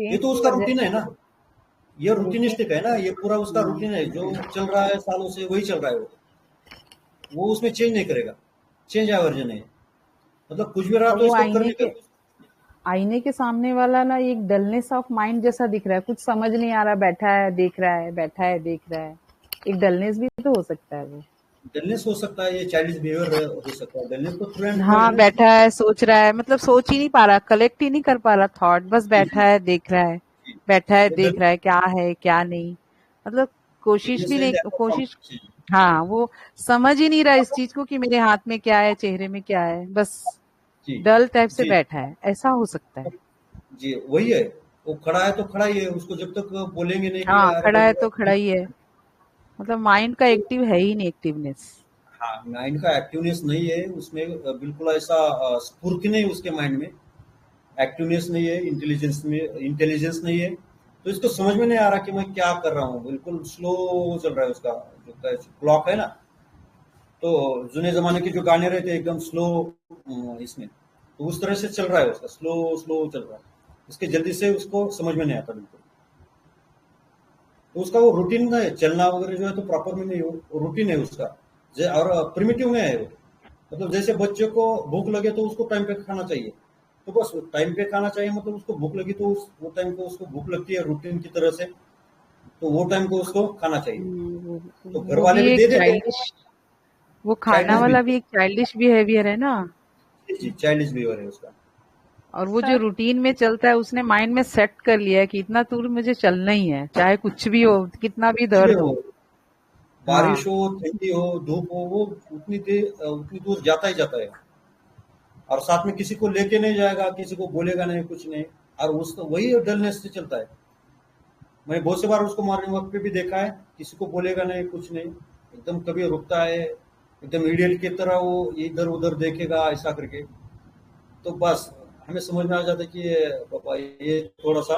ये तो उसका रूटीन है ना, ये रूटीनिस्टिक है ना, ये पूरा उसका रूटीन है जो चल रहा है सालों से, वही चल रहा है। वो उसमें चेंज नहीं करेगा, चेंज वर्जन है। मतलब कुछ भी रहा तो इसको करने का। आईने के सामने वाला ना एक डलनेस ऑफ माइंड जैसा दिख रहा है, कुछ समझ नहीं आ रहा, बैठा है देख रहा है, बैठा है देख रहा है। एक डलनेस भी तो हो सकता है, वो डलनेस हो सकता है, ये चाइल्डिश बिहेवियर हो सकता है। डलनेस तो तुरंत, हाँ बैठा है सोच रहा है, मतलब सोच ही नहीं पा रहा, कलेक्ट ही नहीं कर पा रहा थॉट, बस बैठा है देख रहा है, बैठा है देख रहा है, क्या है क्या नहीं, मतलब कोशिश भी नहीं, कोशिश, हाँ वो समझ ही नहीं रहा इस चीज को कि मेरे हाथ में क्या है, चेहरे में क्या है, बस डल टाइप से बैठा है। ऐसा हो सकता है जी, वही है। वो खड़ा है तो खड़ा ही है, उसको जब तक बोलेंगे नहीं, हाँ खड़ा है तो खड़ा ही है, मतलब माइंड का एक्टिव है ही नहीं, एक्टिवनेस। हाँ, माइंड का एक्टिवनेस नहीं है उसमें, बिल्कुल ऐसा स्फूर्ति नहीं उसके माइंड में, एक्टिवनेस नहीं है, इंटेलिजेंस नहीं है। तो इसको समझ में नहीं आ रहा कि मैं क्या कर रहा हूँ, बिल्कुल स्लो चल रहा है उसका जो क्लॉक है ना। तो जुने जमाने के जो गाने रहते हैं एकदम स्लो इसमें, तो उस तरह से चल रहा है उसका, स्लो स्लो चल रहा है। इसके जल्दी से उसको समझ में नहीं आता बिल्कुल। तो उसका वो रूटीन है, चलना वगैरह जो है तो प्रॉपर में नहीं हो, रूटीन है उसका और प्रिमिटिव में है वो। मतलब जैसे बच्चे को भूख लगे तो उसको टाइम पे खाना चाहिए, तो बस टाइम पे खाना चाहिए, मतलब उसको भूख लगी तो वो टाइम को उसको भूख लगती है रूटीन की तरह से, तो वो टाइम को उसको खाना चाहिए। तो घर वो वाले भी भी एक दे देते हैं, चाइल्डिश, वो खाना चाइल्डिश वाला भी, भी एक चाइल्डिश बिहेवियर है ना। जी चाइल्डिश बिहेवियर है उसका। और वो जो सर रूटीन में चलता है उसने माइंड में सेट कर लिया है कि इतना दूर मुझे चलना ही है, चाहे कुछ भी हो, कितना भी इसलिए दर्द वो हो। बारिश हाँ, हो, ठंडी हो, धूप हो, वो उतनी दूर जाता ही जाता है। और साथ में किसी को लेके नहीं जाएगा, किसी को बोलेगा नहीं, कुछ नहीं। और उसको वही डलनेस से चलता है। मैंने बहुत से बार उसको मॉर्निंग वॉक पे भी देखा है, किसी को बोलेगा नहीं, कुछ नहीं, एकदम कभी रुकता है, एकदम इडियट की तरह वो इधर उधर देखेगा ऐसा करके। तो बस हमें समझ में आ जाता है कि पापा ये थोड़ा सा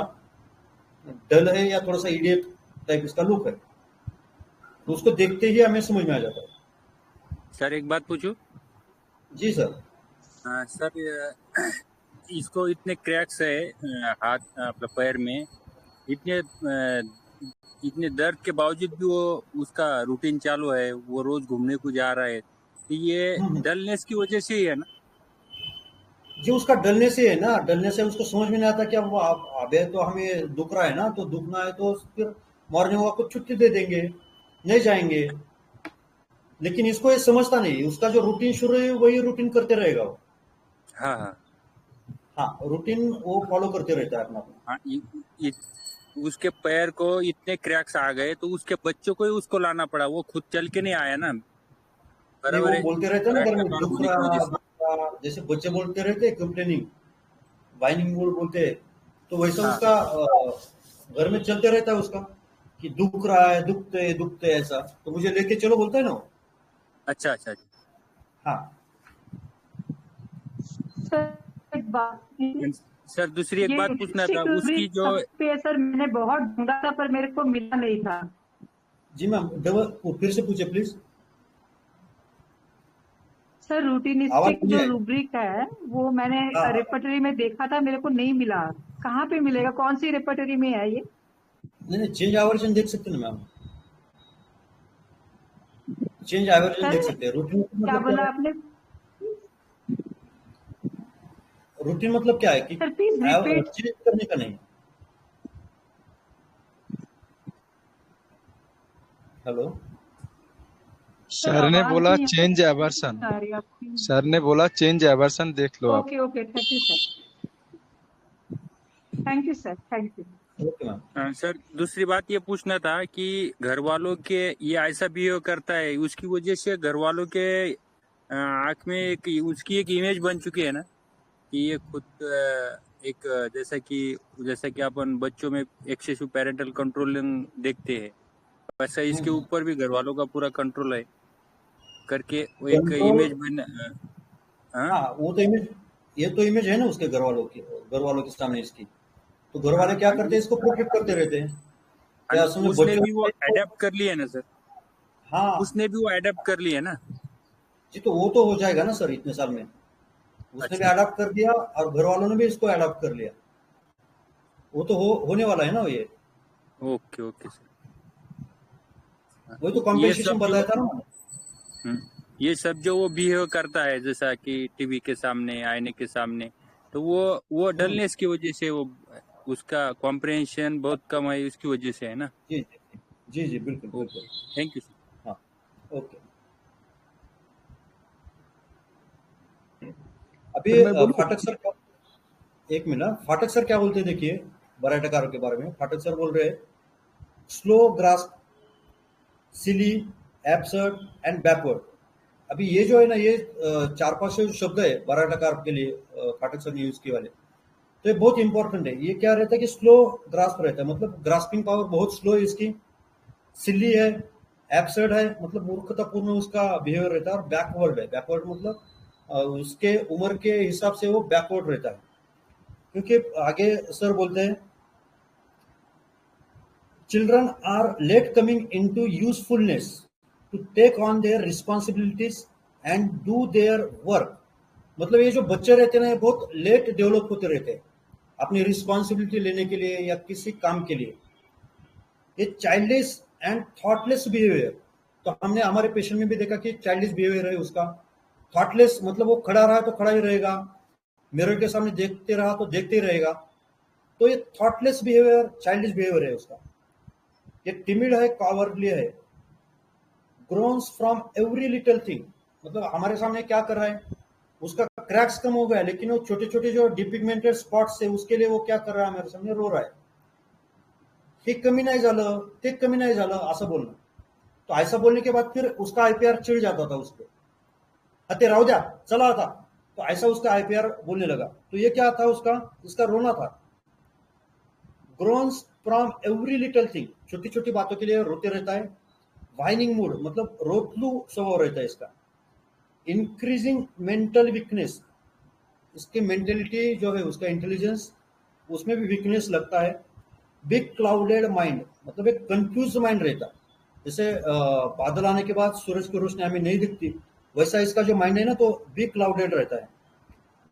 डल है या थोड़ा सा इडियट टाइप इसका लुक है। तो उसको देखते ही हमें समझ में आ जाता है। सर एक बात पूछूं? जी सर। सर इसको इतने क्रैक्स है हाथ मतलब पैर में, इतने इतने दर्द के बावजूद भी वो उसका रूटीन चालू है, वो रोज घूमने को जा रहा है, तो ये डलनेस की वजह से ही है ना? जी उसका डलने से है ना, डलने से उसको समझ में नहीं आता कि अब अबे तो हमें दुख रहा है ना, तो दुखना है तो फिर मॉर्निंग वॉक को छुट्टी दे देंगे, नहीं जाएंगे। लेकिन इसको ये समझता नहीं, उसका जो रूटीन शुरू है वही रूटीन करते रहेगा वो। हाँ हाँ हाँ, रूटीन वो फॉलो करते रहता है अपना। हाँ। उसके पैर को इतने क्रैक्स आ गए तो उसके बच्चों को ही उसको लाना पड़ा, वो खुद चल के नहीं आया ना। नहीं बराबर वो है, बोलते रहते हैं ना घर में बराबर दुख होने की वजह रहा से। दुख रहा, जैसे बच्चे बोलते रहते हैं कंप्लेनिंग, वाइनिंग बोलते हैं। तो वैसा हाँ उसका घर में चलते रहता है उसका, कि दुख रहा है, दुखते दुखते ऐसा, तो मुझे लेके चलो बोलता है ना वो। अच्छा अच्छा अच्छा। हाँ सर एक बात, सर दूसरी एक ये बात पूछना था, लिपस्टिक भी उसकी जो पे है सर, मैंने बहुत ढूंढा था पर मेरे को मिला नहीं था। जी मैम, डबल फिर से पूछे प्लीज, सर आवाज रूटीनिस्टिक नहीं जो आई। रूब्रिक है वो मैंने हाँ हाँ, रेपर्टरी में देखा था, मेरे को नहीं मिला। कहाँ पे मिलेगा, कौन सी रेपर्टरी में है ये? नहीं नहीं, चेंज आवर्जन देख सकते हैं ना मैम, चेंज आवर्जन सर देख सकते हैं। रूटीन क्या मतलब क्या बोला है, आपने? रूटीन मतलब क्या है कि सर प्लीज रिपीट। चेंज करने का नहीं। हेलो, सर सर ने आवाज बोला नहीं चेंज एवर्सन, आ रही आपकी। सर ने बोला चेंज एवर्सन देख लो आप। Okay okay, thank you sir, thank you sir, thank you. Okay ma'am. Sir दूसरी बात ये पूछना था कि घर वालों के ये ऐसा बिहेव करता है, उसकी वजह से घर वालों के आंख में एक उसकी एक इमेज बन चुकी है ना, कि ये खुद एक जैसा कि अपन बच्चों में एक्सेसिव पेरेंटल कंट्रोलिंग देखते हैं, वैसा इसके ऊपर भी घर वालों का पूरा कंट्रोल है करके वो एक कंट्रोल, इमेज बन। हाँ हाँ वो तो इमेज, ये तो इमेज है ना उसके घर वालों के सामने इसकी। तो घर वाले क्या करते हैं, इसको प्रोटेक्ट करते रहते हैं। क्या समझे उसने बच्चों भी वो को, अडेप्ट कर लिया ना सर, हाँ उसने भी वो अडेप्ट कर लिया ना। जी, तो वो तो हो जाएगा ना सर इतने साल में, उसने भी अच्छा अडॉप्ट कर दिया और घर वालों ने भी इसको अडॉप्ट कर लिया। वो तो होने वाला है ना ये, ओके ओके सर। वही तो ये कॉम्पेंसेशन सब जो बताया था ना मैंने। ये सब जो वो बिहेव करता है जैसा कि टीवी के सामने, आईने के सामने, तो वो डलनेस की वजह से, वो उसका कॉम्प्रहेंशन बहुत कम है, उसकी वजह से है ना। जी जी जी, बिल्कुल ओके, बिल्कुल। Thank you sir. हाँ ओके। अभी फिर मैं बोलूं? फाटक सर क्या, एक मिनट, फाटक सर क्या बोलते हैं देखिए बराटाकारों के बारे में। फाटक सर बोल रहे हैं slow grasp, silly, absurd and backward. अभी ये जो है ना, ये 4-5 शब्द है बराटाकार के लिए, फाटक सर ने यूज किए वाले। तो ये बहुत इंपॉर्टेंट है। ये क्या रहता है कि स्लो ग्रास्प रहता है, मतलब ग्रास्पिंग पावर बहुत स्लो है इसकी। सिली है, एब्सर्ड है मतलब मूर्खतापूर्ण उसका बिहेवियर रहता है, और बैकवर्ड है, बैकवर्ड मतलब उसके उम्र के हिसाब से वो बैकवर्ड रहता है। क्योंकि आगे सर बोलते हैं children are late coming into usefulness to take on their responsibilities and do their work. मतलब ये जो बच्चे रहते हैं ना, बहुत लेट डेवलप होते रहते हैं अपनी रिस्पॉन्सिबिलिटी लेने के लिए या किसी काम के लिए। ये चाइल्डिश एंड थॉटलेस बिहेवियर, तो हमने हमारे पेशेंट में भी देखा कि चाइल्डिश बिहेवियर है उसका। थॉटलेस मतलब वो खड़ा रहा तो खड़ा ही रहेगा, मिरर के सामने देखते रहा तो देखते ही रहेगा। तो ये थॉटलेस बिहेवियर चाइल्डिश बिहेवियर है उसका। ये टिमिड है, कॉवर्डली है, ग्रोन्स फ्रॉम एवरी लिटिल थिंग, मतलब हमारे सामने क्या कर रहा है, उसका क्रैक्स कम हो गया लेकिन वो छोटे छोटे जो डिपिगमेंटेड स्पॉट्स है उसके लिए वो क्या कर रहा है, हमारे सामने रो रहा है। हे कमी नाही झालं, ते कमी नाही झालं असं बोलणं। तो ऐसा बोलने के बाद फिर उसका आईपीआर चिढ़ जाता था उस पर, ते राहू द्या चला आता, तो ऐसा उसका आईपीआर बोलने लगा। तो ये क्या था उसका रोना था। ग्रोन्स फ्रॉम एवरी लिटिल थिंग, छोटी छोटी बातों के लिए रोते रहता है। वाइनिंग मूड मतलब रोतलू स्वभाव रहता है इसका। इंक्रीजिंग मेंटल वीकनेस, इसकी मेंटेलिटी जो है उसका इंटेलिजेंस उसमें भी वीकनेस लगता है। बिग क्लाउडेड माइंड मतलब एक कंफ्यूज माइंड रहता, जैसे बादल आने के बाद सूरज की रोशनी हमें नहीं दिखती, वैसा इसका जो माइंड है ना तो बिग क्लाउडेड रहता है।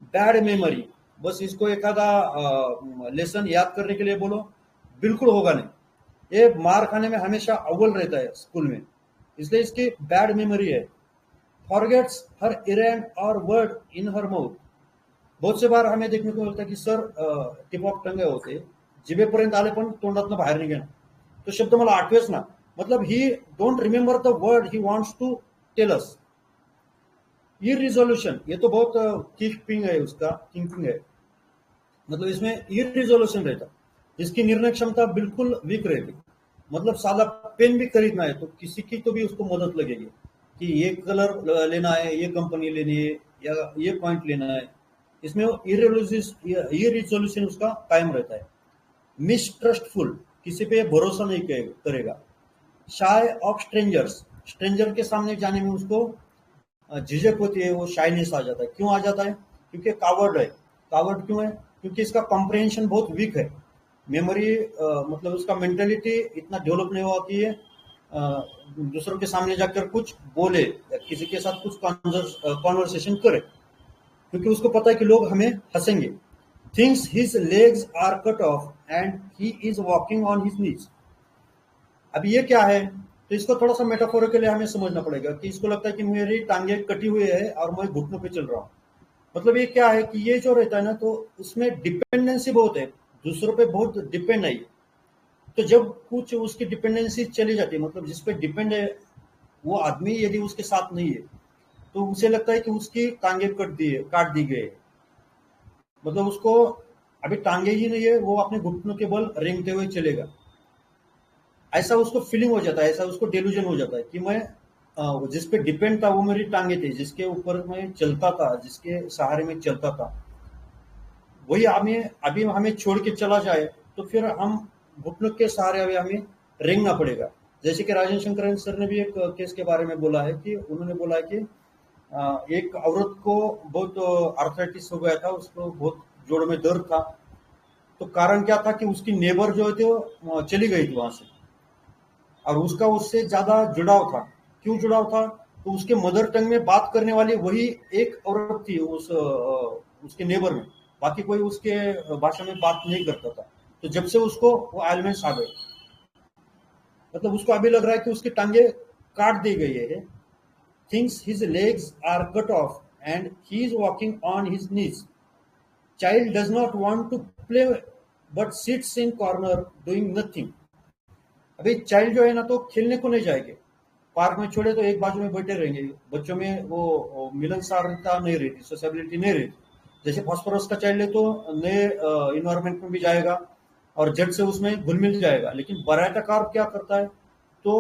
बैड मेमोरी, बस इसको एखादा लेसन याद करने के लिए बोलो बिल्कुल होगा नहीं, ये मार खाने में हमेशा अव्वल रहता है स्कूल में, इसलिए इसकी बैड मेमोरी है। फॉरगेट्स हर इरेंट और वर्ड इन हर माउथ, बहुत से बार हमें देखने को मिलता है की सर टिप ऑफ टंग होते, जिभेपर्यंत आले पण तोंडातनं बाहेर निघेना, तो शब्द मला आठवेच ना, मतलब he don't remember the word he wants to tell us. ये रिजोल्यूशन, ये तो बहुत कीपिंग है उसका, थिंकिंग है, मतलब इसमें ये रिजोल्यूशन रहता, जिसकी निर्णय क्षमता बिल्कुल वीक रहती। मतलब सादा पेन भी खरीदना है तो किसी की तो भी उसको मदद लगेगी कि ये कलर लेना है, ये कंपनी लेनी है या ये पॉइंट लेना है, इसमें ये रिजोल्यूशन उसका कायम रहता है। मिसट्रस्टफुल, किसी पे भरोसा नहीं करेगा। शाय ऑफ स्ट्रेंजर्स, स्ट्रेंजर के सामने जाने में उसको झिझक होती है, वो शाइनेस आ जाता है। क्यों आ जाता है, क्योंकि कावर्ड है। कावर्ड क्यों है, क्योंकि इसका कॉम्प्रिहेंशन बहुत वीक है। मेमोरी मतलब उसका मेंटेलिटी इतना डेवलप नहीं हुआ कि ये दूसरों के सामने जाकर कुछ बोले या किसी के साथ कुछ कॉन्वर्सेशन करे, क्योंकि उसको पता है कि लोग हमें हंसेंगे। Things his legs are cut off and he is walking on his knees. अब ये क्या है, तो इसको थोड़ा सा मेटाफोर के लिए हमें समझना पड़ेगा कि इसको लगता है कि मेरी टांगे कटी हुई है और मैं घुटनों पे चल रहा हूँ। मतलब ये क्या है कि ये जो रहता है ना तो उसमें डिपेंडेंसी बहुत है, दूसरों पे बहुत डिपेंड है। तो जब कुछ उसकी डिपेंडेंसी चली जाती है, मतलब जिस पे डिपेंड है वो आदमी यदि उसके साथ नहीं है तो उसे लगता है कि उसकी टांगे काट दी गई, मतलब उसको अभी टांगे ही नहीं है, वो अपने घुटनों के बल रेंगते हुए चलेगा, ऐसा उसको फीलिंग हो जाता है, ऐसा उसको डेल्यूजन हो जाता है कि मैं जिस पे डिपेंड था वो मेरी टांगे थी, जिसके ऊपर मैं चलता था, जिसके सहारे में चलता था, वही अभी हमें छोड़ के चला जाए तो फिर हम घुटनों के सहारे अभी हमें रेंगना पड़ेगा। जैसे कि राजेंद्र शंकर सर ने भी एक केस के बारे में बोला है कि उन्होंने बोला है कि एक औरत को बहुत आर्थराइटिस हो गया था, उसको बहुत जोड़ में दर्द था। तो कारण क्या था कि उसकी नेबर जो थे वो चली गई थी वहां से, और उसका उससे ज्यादा जुड़ाव था। क्यों जुड़ाव था, तो उसके मदर टंग में बात करने वाली वही एक औरत थी उसके नेबर में, बाकी कोई उसके भाषा में बात नहीं करता था। तो जब से उसको वो एलिमेंट्स आ गए, मतलब उसको अभी लग रहा है कि उसकी टांगे काट दी गई है। Things his legs are cut off and he is walking on his knees. Child does not want to play but sits in corner doing nothing. अभी चाइल्ड जो है ना तो खेलने को नहीं जाएंगे, पार्क में छोड़े तो एक बाजू में बैठे रहेंगे। बच्चों में वो मिलनसारता नहीं रहती, सोशेबिलिटी नहीं रहती। जैसे फास्फोरस का चाइल्ड है तो नए इन्वायरमेंट में भी जाएगा और झट से उसमें घुल मिल जाएगा, लेकिन बराटा कार्प क्या करता है, तो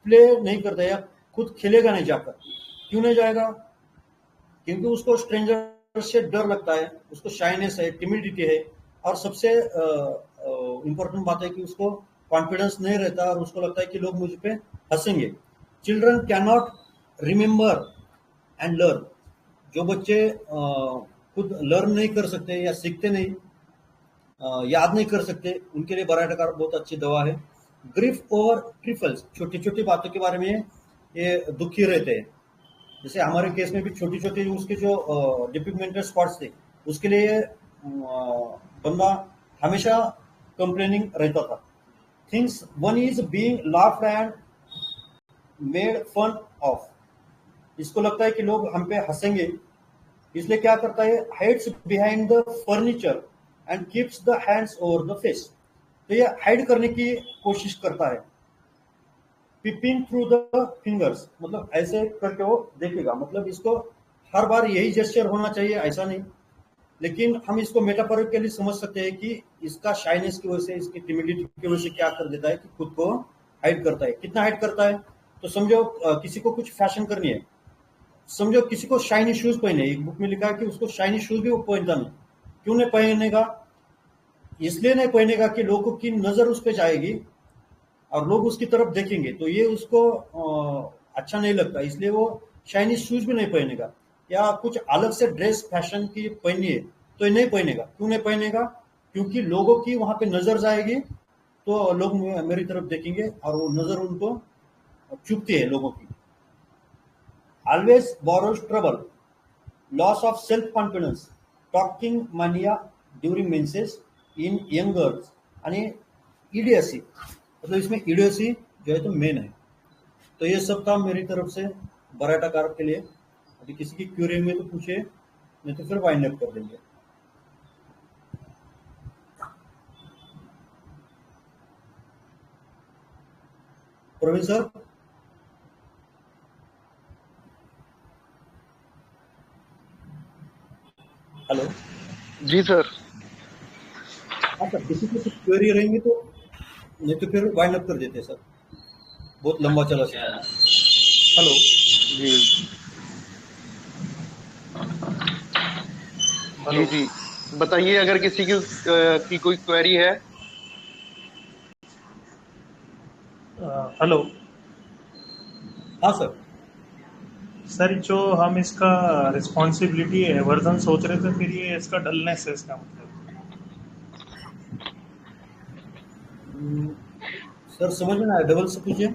प्ले नहीं करता या खुद खेलेगा नहीं जाकर। क्यों नहीं जाएगा, क्योंकि उसको स्ट्रेंजर से डर लगता है, उसको शाइनेस है, टिमिडिटी है, और सबसे इंपॉर्टेंट बात है कि उसको कॉन्फिडेंस नहीं रहता और उसको लगता है कि लोग मुझ पे हंसेंगे। Children can not remember and learn. जो बच्चे खुद लर्न नहीं कर सकते या सीखते नहीं, याद नहीं कर सकते, उनके लिए बराटाकार बहुत अच्छी दवा है। ग्रीफ ओवर ट्रिफल्स, छोटी छोटी बातों के बारे में ये दुखी रहते हैं। जैसे हमारे केस में भी छोटी छोटी उसके जो डिपिगमेंटल स्पॉट्स थे, उसके लिए बंदा हमेशा कंप्लेनिंग रहता था। Things one is being laughed and made fun of. इसको लगता है कि लोग हम पे हंसेंगे, इसलिए क्या करता है, hides behind the furniture and keeps the hands over the face. तो ये हाइड करने की कोशिश करता है। पिपिंग थ्रू द फिंगर्स, मतलब ऐसे करके वो देखेगा, मतलब इसको हर बार यही जेस्चर होना चाहिए ऐसा नहीं, लेकिन हम इसको मेटाफोरिकली समझ सकते हैं कि इसका शाइनेस की वजह से, इसकी टिमिडिटी की वजह से क्या कर देता है कि खुद को हाइड करता है। कितना हाइड करता है, तो समझो किसी को कुछ फैशन करनी है, समझो किसी को शाइनी शूज पहने, एक बुक में लिखा है कि उसको शाइनी शूज भी वो पहनता नहीं। क्यों नहीं पहनेगा, इसलिए नहीं पहनेगा कि लोगों की नजर उस पर जाएगी और लोग उसकी तरफ देखेंगे, तो ये उसको अच्छा नहीं लगता, इसलिए वो शाइनी शूज भी नहीं पहनेगा। या कुछ अलग से ड्रेस फैशन की पहनी है तो ये नहीं पहनेगा। क्यों नहीं पहनेगा, क्योंकि लोगों की वहां पे नजर जाएगी तो लोग मेरी तरफ देखेंगे और वो नजर उनको चुभती है लोगों की। Always borrows trouble, loss of self confidence, talking मानिया ड्यूरिंग मेंसेस इन यंग गर्ल्स, आणि ईडीएसी, मतलब इसमें ईडीएसी जो है तो मेन है। तो ये सब था मेरी तरफ से बराटाकार के लिए। अभी किसी की क्यूरी में तो पूछे, नहीं तो फिर वाइंड अप कर देंगे। Praveen sir, hello. जी सर। हाँ सर, किसी की कुछ क्वेरी रहेंगी तो, नहीं तो फिर वाइंड अप कर देते हैं सर, बहुत लंबा चला सर। हेलो जी जी जी, बताइए अगर किसी की कोई क्वेरी है। हेलो। हाँ सर। सर जो हम इसका रिस्पॉन्सिबिलिटी एवर्जन सोच रहे थे, फिर ये इसका डलनेस है, इसका मतलब। सर समझ में ना आया, डबल से पूछिए।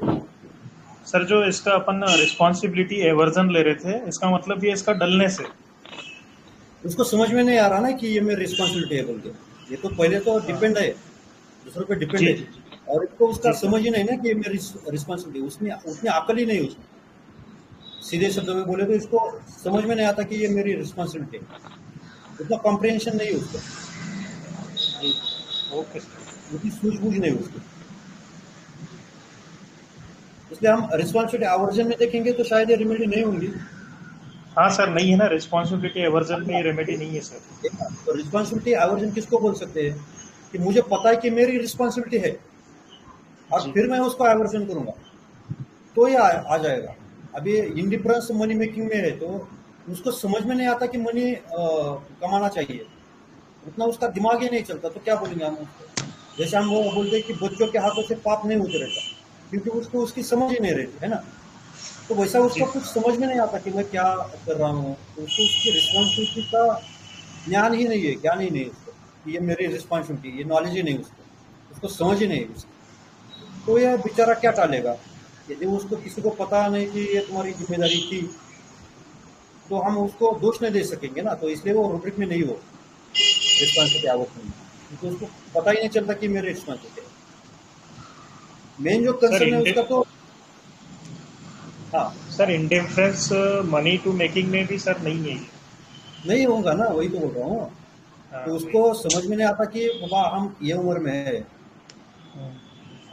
सर जो इसका अपन रिस्पॉन्सिबिलिटी एवर्जन ले रहे थे, इसका मतलब ये इसका डलनेस है। उसको समझ में नहीं आ रहा ना कि ये मेरी रिस्पॉन्सिबिलिटी है बोल के। ये तो पहले तो डिपेंड है, दूसरों पे डिपेंड है, और इसको उसका समझ ही नहीं ना कि ये मेरी रिस्पॉन्सिबिलिटी। उसमें उतनी अकल ही नहीं उसमें। सीधे शब्दों में बोले तो इसको समझ में नहीं आता कि ये मेरी रिस्पॉन्सिबिलिटी है, उतना कॉम्प्रिहेंशन नहीं है उसको, ओके सर। उतनी सूझबूझ नहीं उसकी। इसलिए हम रिस्पॉन्सिबिलिटी आवर्जन में देखेंगे तो शायद ये रेमेडी नहीं होंगी। हाँ सर, नहीं है ना, रिस्पॉन्सिबिलिटी एवर्जन में रेमेडी नहीं है सर। तो रिस्पॉन्सिबिलिटी एवर्जन किसको बोल सकते हैं कि मुझे पता है कि मेरी रिस्पॉन्सिबिलिटी है और फिर मैं उसको एवर्जन करूंगा तो ये आ जाएगा। अभी इंडिफरेंस मनी मेकिंग में है तो उसको समझ में नहीं आता कि मनी कमाना चाहिए, उतना उसका दिमाग ही नहीं चलता, तो क्या बोलेंगे हम उसको। जैसे हम वो बोलते हैं कि बच्चों के हाथों से पाप नहीं होते रहता, क्योंकि उसको उसकी समझ ही नहीं रहती है ना। तो वैसा उसको कुछ समझ में नहीं आता कि मैं क्या कर रहा हूँ, तो उसको उसकी रिस्पॉन्सिबिलिटी का ज्ञान ही नहीं है, ज्ञान ही नहीं है उसको कि ये मेरी रिस्पॉन्सिबिलिटी, ये नॉलेज ही नहीं उसको समझ ही नहीं है उसकी। तो ये बेचारा क्या टालेगा, यदि उसको किसी को पता नहीं कि ये तुम्हारी जिम्मेदारी थी तो हम उसको दोष नहीं दे सकेंगे ना। तो इसलिए वो रूब्रिक में नहीं हो रिस्पॉन्सिबिलिटी आवश्यक नहीं, क्योंकि उसको पता ही नहीं चलता कि मेरी रिस्पॉन्सिबिलिटी है। मेन जो कंसर्न है उसका तो हाँ sir, indifference money to making में भी सर नहीं है, नहीं होगा ना, वही तो बोल रहा हूँ। तो उसको समझ में नहीं आता कि बाबा हम ये उम्र में है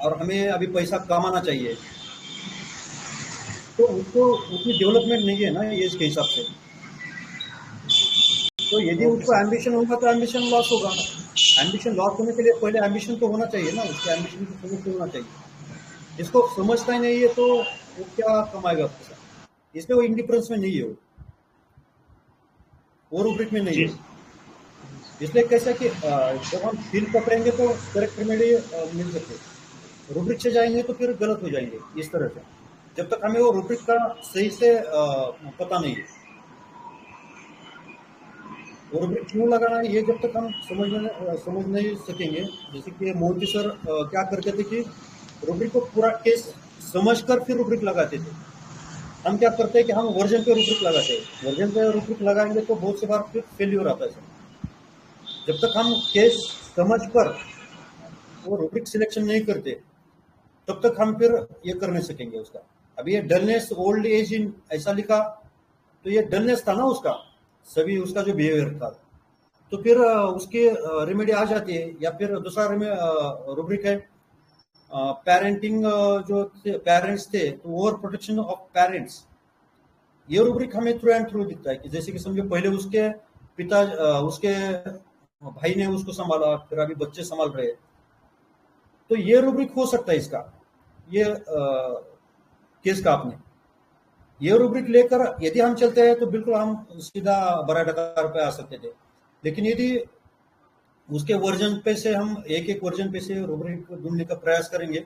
और हमें अभी पैसा कमाना चाहिए, तो उसको उतनी डेवलपमेंट नहीं है ना एज के हिसाब से। तो यदि उसको एम्बिशन होगा तो एम्बिशन लॉस होगा। एम्बिशन लॉस होने के लिए पहले एम्बिशन तो होना चाहिए ना, उसके एम्बिशन को समझ होना चाहिए। जिसको समझता ही नहीं है तो वो क्या कमाएगा पैसा, इसलिए वो इंडिफरेंस में नहीं है, वो रूब्रिक में नहीं है। इसलिए कैसा कि जब हम फील पकड़ेंगे तो करेक्ट रेमेडी मिल सकते, रूब्रिक से जाएंगे तो फिर गलत हो जाएंगे इस तरह से। जब तक हमें वो रूब्रिक का सही से पता नहीं है, वो रूब्रिक क्यों लगाना है ये जब तक हम समझ नहीं सकेंगे। जैसे कि मोदी सर क्या करते थे कि रूब्रिक को पूरा केस समझकर फिर रूब्रिक लगाते थे। हम क्या करते हैं कि हम वर्जन पे रूब्रिक लगाते हैं, वर्जन पे रूब्रिक लगाएंगे तो बहुत से बार फिर फेल्यूर आता है सर। जब तक हम केस समझकर वो रूब्रिक सिलेक्शन नहीं करते तब तक हम फिर ये कर नहीं सकेंगे उसका। अभी ये डलनेस ओल्ड एज इन ऐसा लिखा तो ये डलनेस था ना उसका, सभी उसका जो बिहेवियर था, तो फिर उसकी रेमेडी आ जाती है। या फिर दूसरा रूब्रिक है पेरेंटिंग, जो पेरेंट्स थे तो ओवर प्रोटेक्शन ऑफ पेरेंट्स, ये रूब्रिक हमें थ्रू एंड थ्रू दिखता है कि जैसे कि समझो पहले उसके पिता उसके भाई ने उसको संभाला, फिर अभी बच्चे संभाल रहे, तो ये रूब्रिक हो सकता है इसका, ये केस का। आपने ये रूब्रिक लेकर यदि हम चलते हैं तो बिल्कुल हम सीधा बराडाकार पे आ सकते थे। लेकिन यदि उसके वर्जन पे से हम एक वर्जन पे से रूब्रिक ढूंढने का प्रयास करेंगे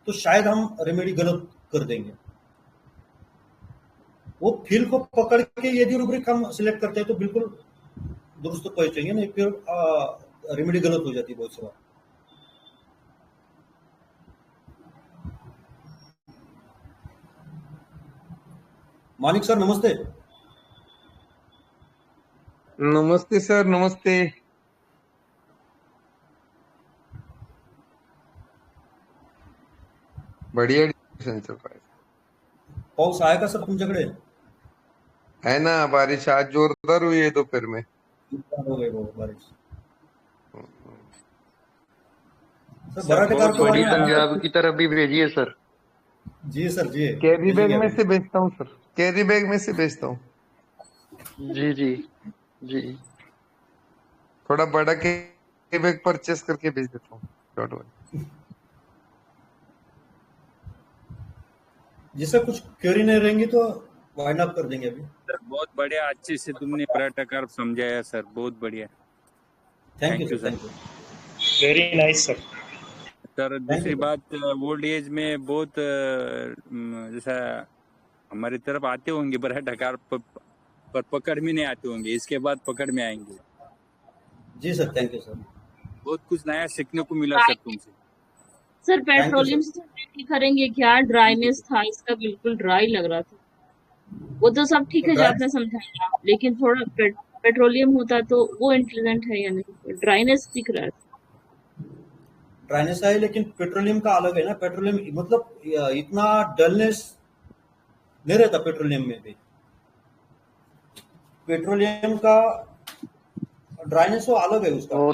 तो शायद हम रेमेडी गलत कर देंगे। वो फील को पकड़ के यदि रूब्रिक हम सिलेक्ट करते हैं तो बिल्कुल दुरुस्त पहुंचेंगे, नहीं फिर रेमेडी गलत हो जाती है बहुत सी बार। मानिक सर नमस्ते। नमस्ते सर, नमस्ते। बढ़िया डिस्कशन चल रहा है। पाऊस आहे का सर तुमच्याकडे? है ना, बारिश आज जोरदार हुई है दोपहर में। हो गई बहुत बारिश सर। सर बराटेकार बहुत को बड़ी आने पंजाब की तरफ भी भेजिए सर। जी सर जी, कैरी बैग भेजेंगे में अभी। से भेजता हूँ सर, कैरी बैग में से भेजता हूँ। जी जी जी थोड़ा बड़ा कैरी बैग परचेस करके भेज देता हूँ। Don't worry. जिससे कुछ क्वेरी नहीं रहेंगी तो वाइंड अप कर देंगे अभी। सर बहुत बढ़िया, अच्छे से तुमने पराठा समझाया सर, बहुत बढ़िया। Thank you thank you sir, sir. Thank you. Very nice sir. Sir दूसरी बात, ओल्ड एज में बहुत जैसा हमारी तरफ आते होंगे पराठा पर पकड़ में नहीं आते होंगे, इसके बाद पकड़ में आएंगे। जी सर, थैंक यू सर। बहुत कुछ नया सीखने को मिला सर तुमसे। सर पेट्रोलियम से करेंगे क्या? ड्राइनेस था इसका, बिल्कुल ड्राई लग रहा था। वो तो सब ठीक है जो आपने समझाया, लेकिन थोड़ा पेट्रोलियम होता तो वो इंटेलिजेंट है या नहीं? ड्राइनेस दिख रहा है। ड्राइनेस है लेकिन पेट्रोलियम का अलग है ना। पेट्रोलियम मतलब इतना डलनेस नहीं रहता पेट्रोलियम में भी। पेट्रोलियम का ड्राइनेस वो अलग है उसका।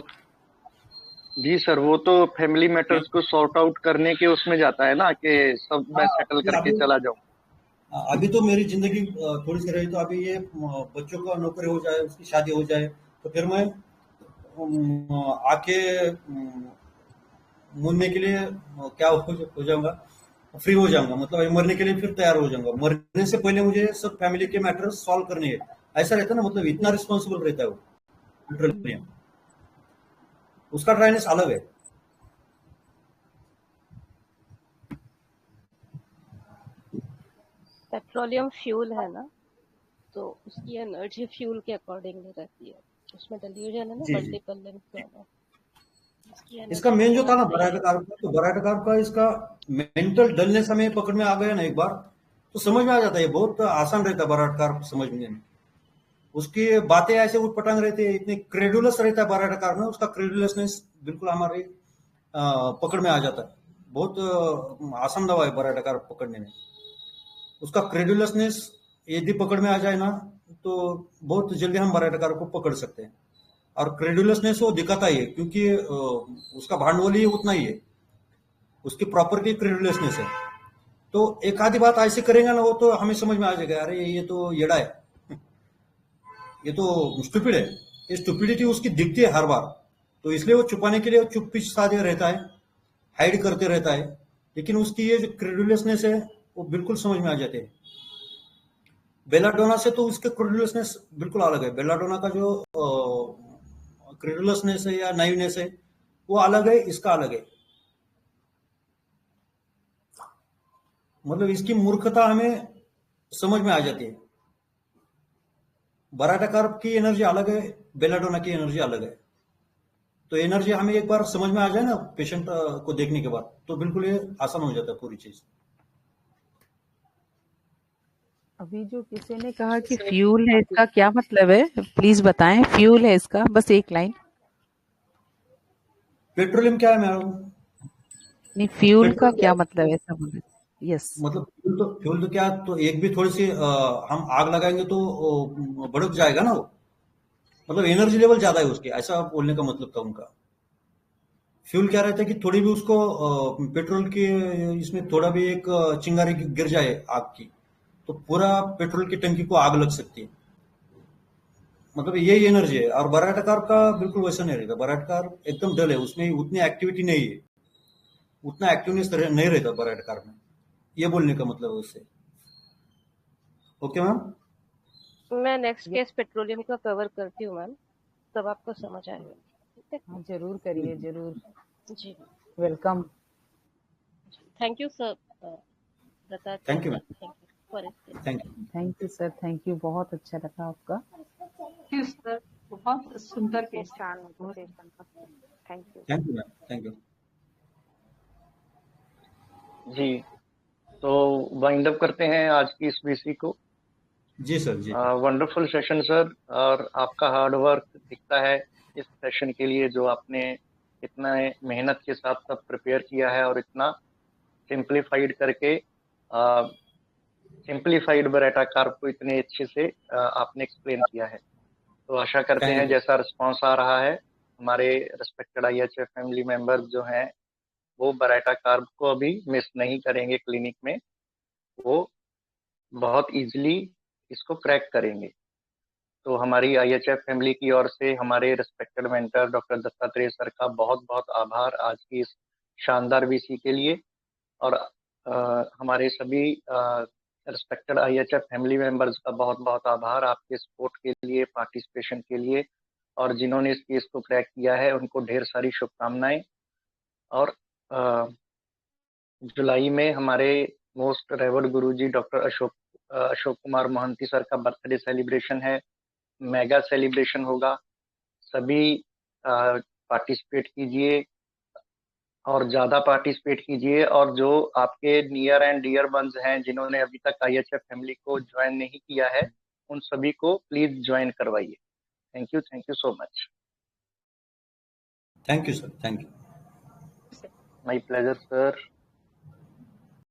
जी सर, वो तो फैमिली मैटर्स को सॉर्ट आउट करने के उसमें जाता है ना कि सब मैं सेटल करके चला जाऊं। अभी तो मेरी जिंदगी थोड़ी सी रही, तो अभी ये बच्चों का नौकरी हो जाए, उसकी शादी हो जाए, तो फिर मैं आके मरने के लिए क्या हो जाऊंगा, फ्री हो जाऊंगा, मतलब मरने के लिए फिर तैयार हो जाऊंगा। मरने से पहले मुझे सब फैमिली के मैटर्स सॉल्व करने हैं, ऐसा रहता है ना, मतलब इतना रिस्पॉन्सिबल रहता है वो पेट्रोलियम। उसका ड्राइनेस अलग है। पेट्रोलियम फ्यूल है ना, तो उसकी एनर्जी फ्यूल के अकॉर्डिंगली रहती है। उसमें डिल्यूजन है ना, मल्टीपल लिंक वाला। इसका मेन जो था ना बराटाकार का, तो बराटाकार का इसका मेंटल डलनेस हमें पकड़ में आ गया ना एक बार, तो समझ में आ जाता है। बहुत आसान रहता है बराटाकार समझने में। उसकी बातें ऐसे उठपटांग रहती है, इतनी क्रेडुलस रहता है बराटाकार में, उसका क्रेडुलसनेस बिल्कुल हमारे पकड़ में आ जाता है। बहुत आसान दवा है बराटाकार पकड़ने में। उसका क्रेडुलसनेस यदि पकड़ में आ जाए ना तो बहुत जल्दी हम बराटाकार को पकड़ सकते हैं। और क्रेडुलसनेस वो दिखाता ही है, क्योंकि उसका भांडवल ही उतना ही है, उसकी प्रॉपर्टी क्रेडुलसनेस है। तो एक आधी बात ऐसे करेगा ना वो, तो हमें समझ में आ जाएगा अरे ये तो येड़ा है, ये तो स्टूपिड है। ये स्टूपिडिटी उसकी दिखती है हर बार, तो इसलिए वो छुपाने के लिए चुप्पी साधे रहता है, हाइड करते रहता है। लेकिन उसकी ये जो क्रेडुलसनेस है वो बिल्कुल समझ में आ जाते हैं। बेलाडोना से तो उसके क्रेडुलसनेस बिल्कुल अलग है। बेलाडोना का जो क्रेडुलसनेस है या नाइवनेस है वो अलग है, इसका अलग है। मतलब इसकी मूर्खता हमें समझ में आ जाती है। बराटा कार्प की एनर्जी अलग है, बेलाडोना की एनर्जी अलग है। तो एनर्जी हमें एक बार समझ में आ जाए ना पेशेंट को देखने के बाद, तो बिल्कुल ये आसान हो जाता है पूरी चीज। अभी जो किसी ने कहा कि फ्यूल है, इसका क्या मतलब है? प्लीज बताएं, फ्यूल है इसका, बस एक लाइन। पेट्रोलियम क्या है मैडम? नहीं, फ्यूल का पेट्रोल क्या क्या है? मतलब है, ऐसा बोले। यस। मतलब फ्यूल तो क्या, तो एक भी थोड़ी सी हम आग लगाएंगे तो भड़क जाएगा ना वो। मतलब एनर्जी लेवल ज्यादा है उसकी, ऐसा बोलने का मतलब था उनका। फ्यूल क्या रहता है कि थोड़ी भी उसको पेट्रोल की इसमें थोड़ा भी एक चिंगारी गिर जाए आग की, तो पूरा पेट्रोल की टंकी को आग लग सकती है। मतलब यही एनर्जी है। और बराटा कार का बिल्कुल वैसा नहीं रहेगा। बराटा कार एकदम डल है, उसमें उतनी एक्टिविटी नहीं है, उतना एक्टिवनेस नहीं रहता बराटा कार में। ये बोलने का मतलब है उससे। Okay ma'am. मैं नेक्स्ट केस पेट्रोलियम का कवर करती हूँ मैम, तब आपको समझ आएगा। ठीक है। हाँ, जरूर करिए, जरूर। जी welcome. Thank you sir, Dattatreya thank you sir, ma'am. Thank you for explaining. Thank you. Thank you sir, thank you, बहुत अच्छा लगा आपका। सर बहुत सुंदर केस था। पहचान होगी पेशेंट का। Thank you. Thank you ma'am. Thank you. जी, तो वाइंड अप करते हैं आज की इस वीसी को। जी सर। जी वंडरफुल सेशन सर, और आपका हार्ड वर्क दिखता है इस सेशन के लिए, जो आपने इतना मेहनत के साथ सब प्रिपेयर किया है और इतना सिंप्लीफाइड करके सिंप्लीफाइड बराटा कार्प को इतने अच्छे से आपने एक्सप्लेन किया है। तो आशा करते हैं थैंक यू। जैसा रिस्पांस आ रहा है, हमारे रिस्पेक्टेड IHF फैमिली मेंबर्स जो हैं वो बराटा कार्प को अभी मिस नहीं करेंगे क्लिनिक में, वो बहुत इजीली इसको क्रैक करेंगे। तो हमारी IHF फैमिली की ओर से हमारे respected mentor doctor Dattatreya sir का बहुत बहुत आभार आज की इस शानदार वीसी के लिए। और हमारे सभी रिस्पेक्टेड IHF फैमिली मेंबर्स का बहुत बहुत आभार आपके सपोर्ट के लिए, पार्टिसिपेशन के लिए, और जिन्होंने इस केस को क्रैक किया है उनको ढेर सारी शुभकामनाएं। और जुलाई में हमारे मोस्ट रेवर्ड गुरुजी डॉक्टर अशोक कुमार मोहंती सर का बर्थडे सेलिब्रेशन है, मेगा सेलिब्रेशन होगा। सभी पार्टिसिपेट कीजिए और ज़्यादा पार्टिसिपेट कीजिए, और जो आपके नियर एंड डियर वंस हैं जिन्होंने अभी तक IHF फैमिली को ज्वाइन नहीं किया है, उन सभी को प्लीज ज्वाइन करवाइए। Thank you so much. Thank you sir. Thank you. My pleasure sir.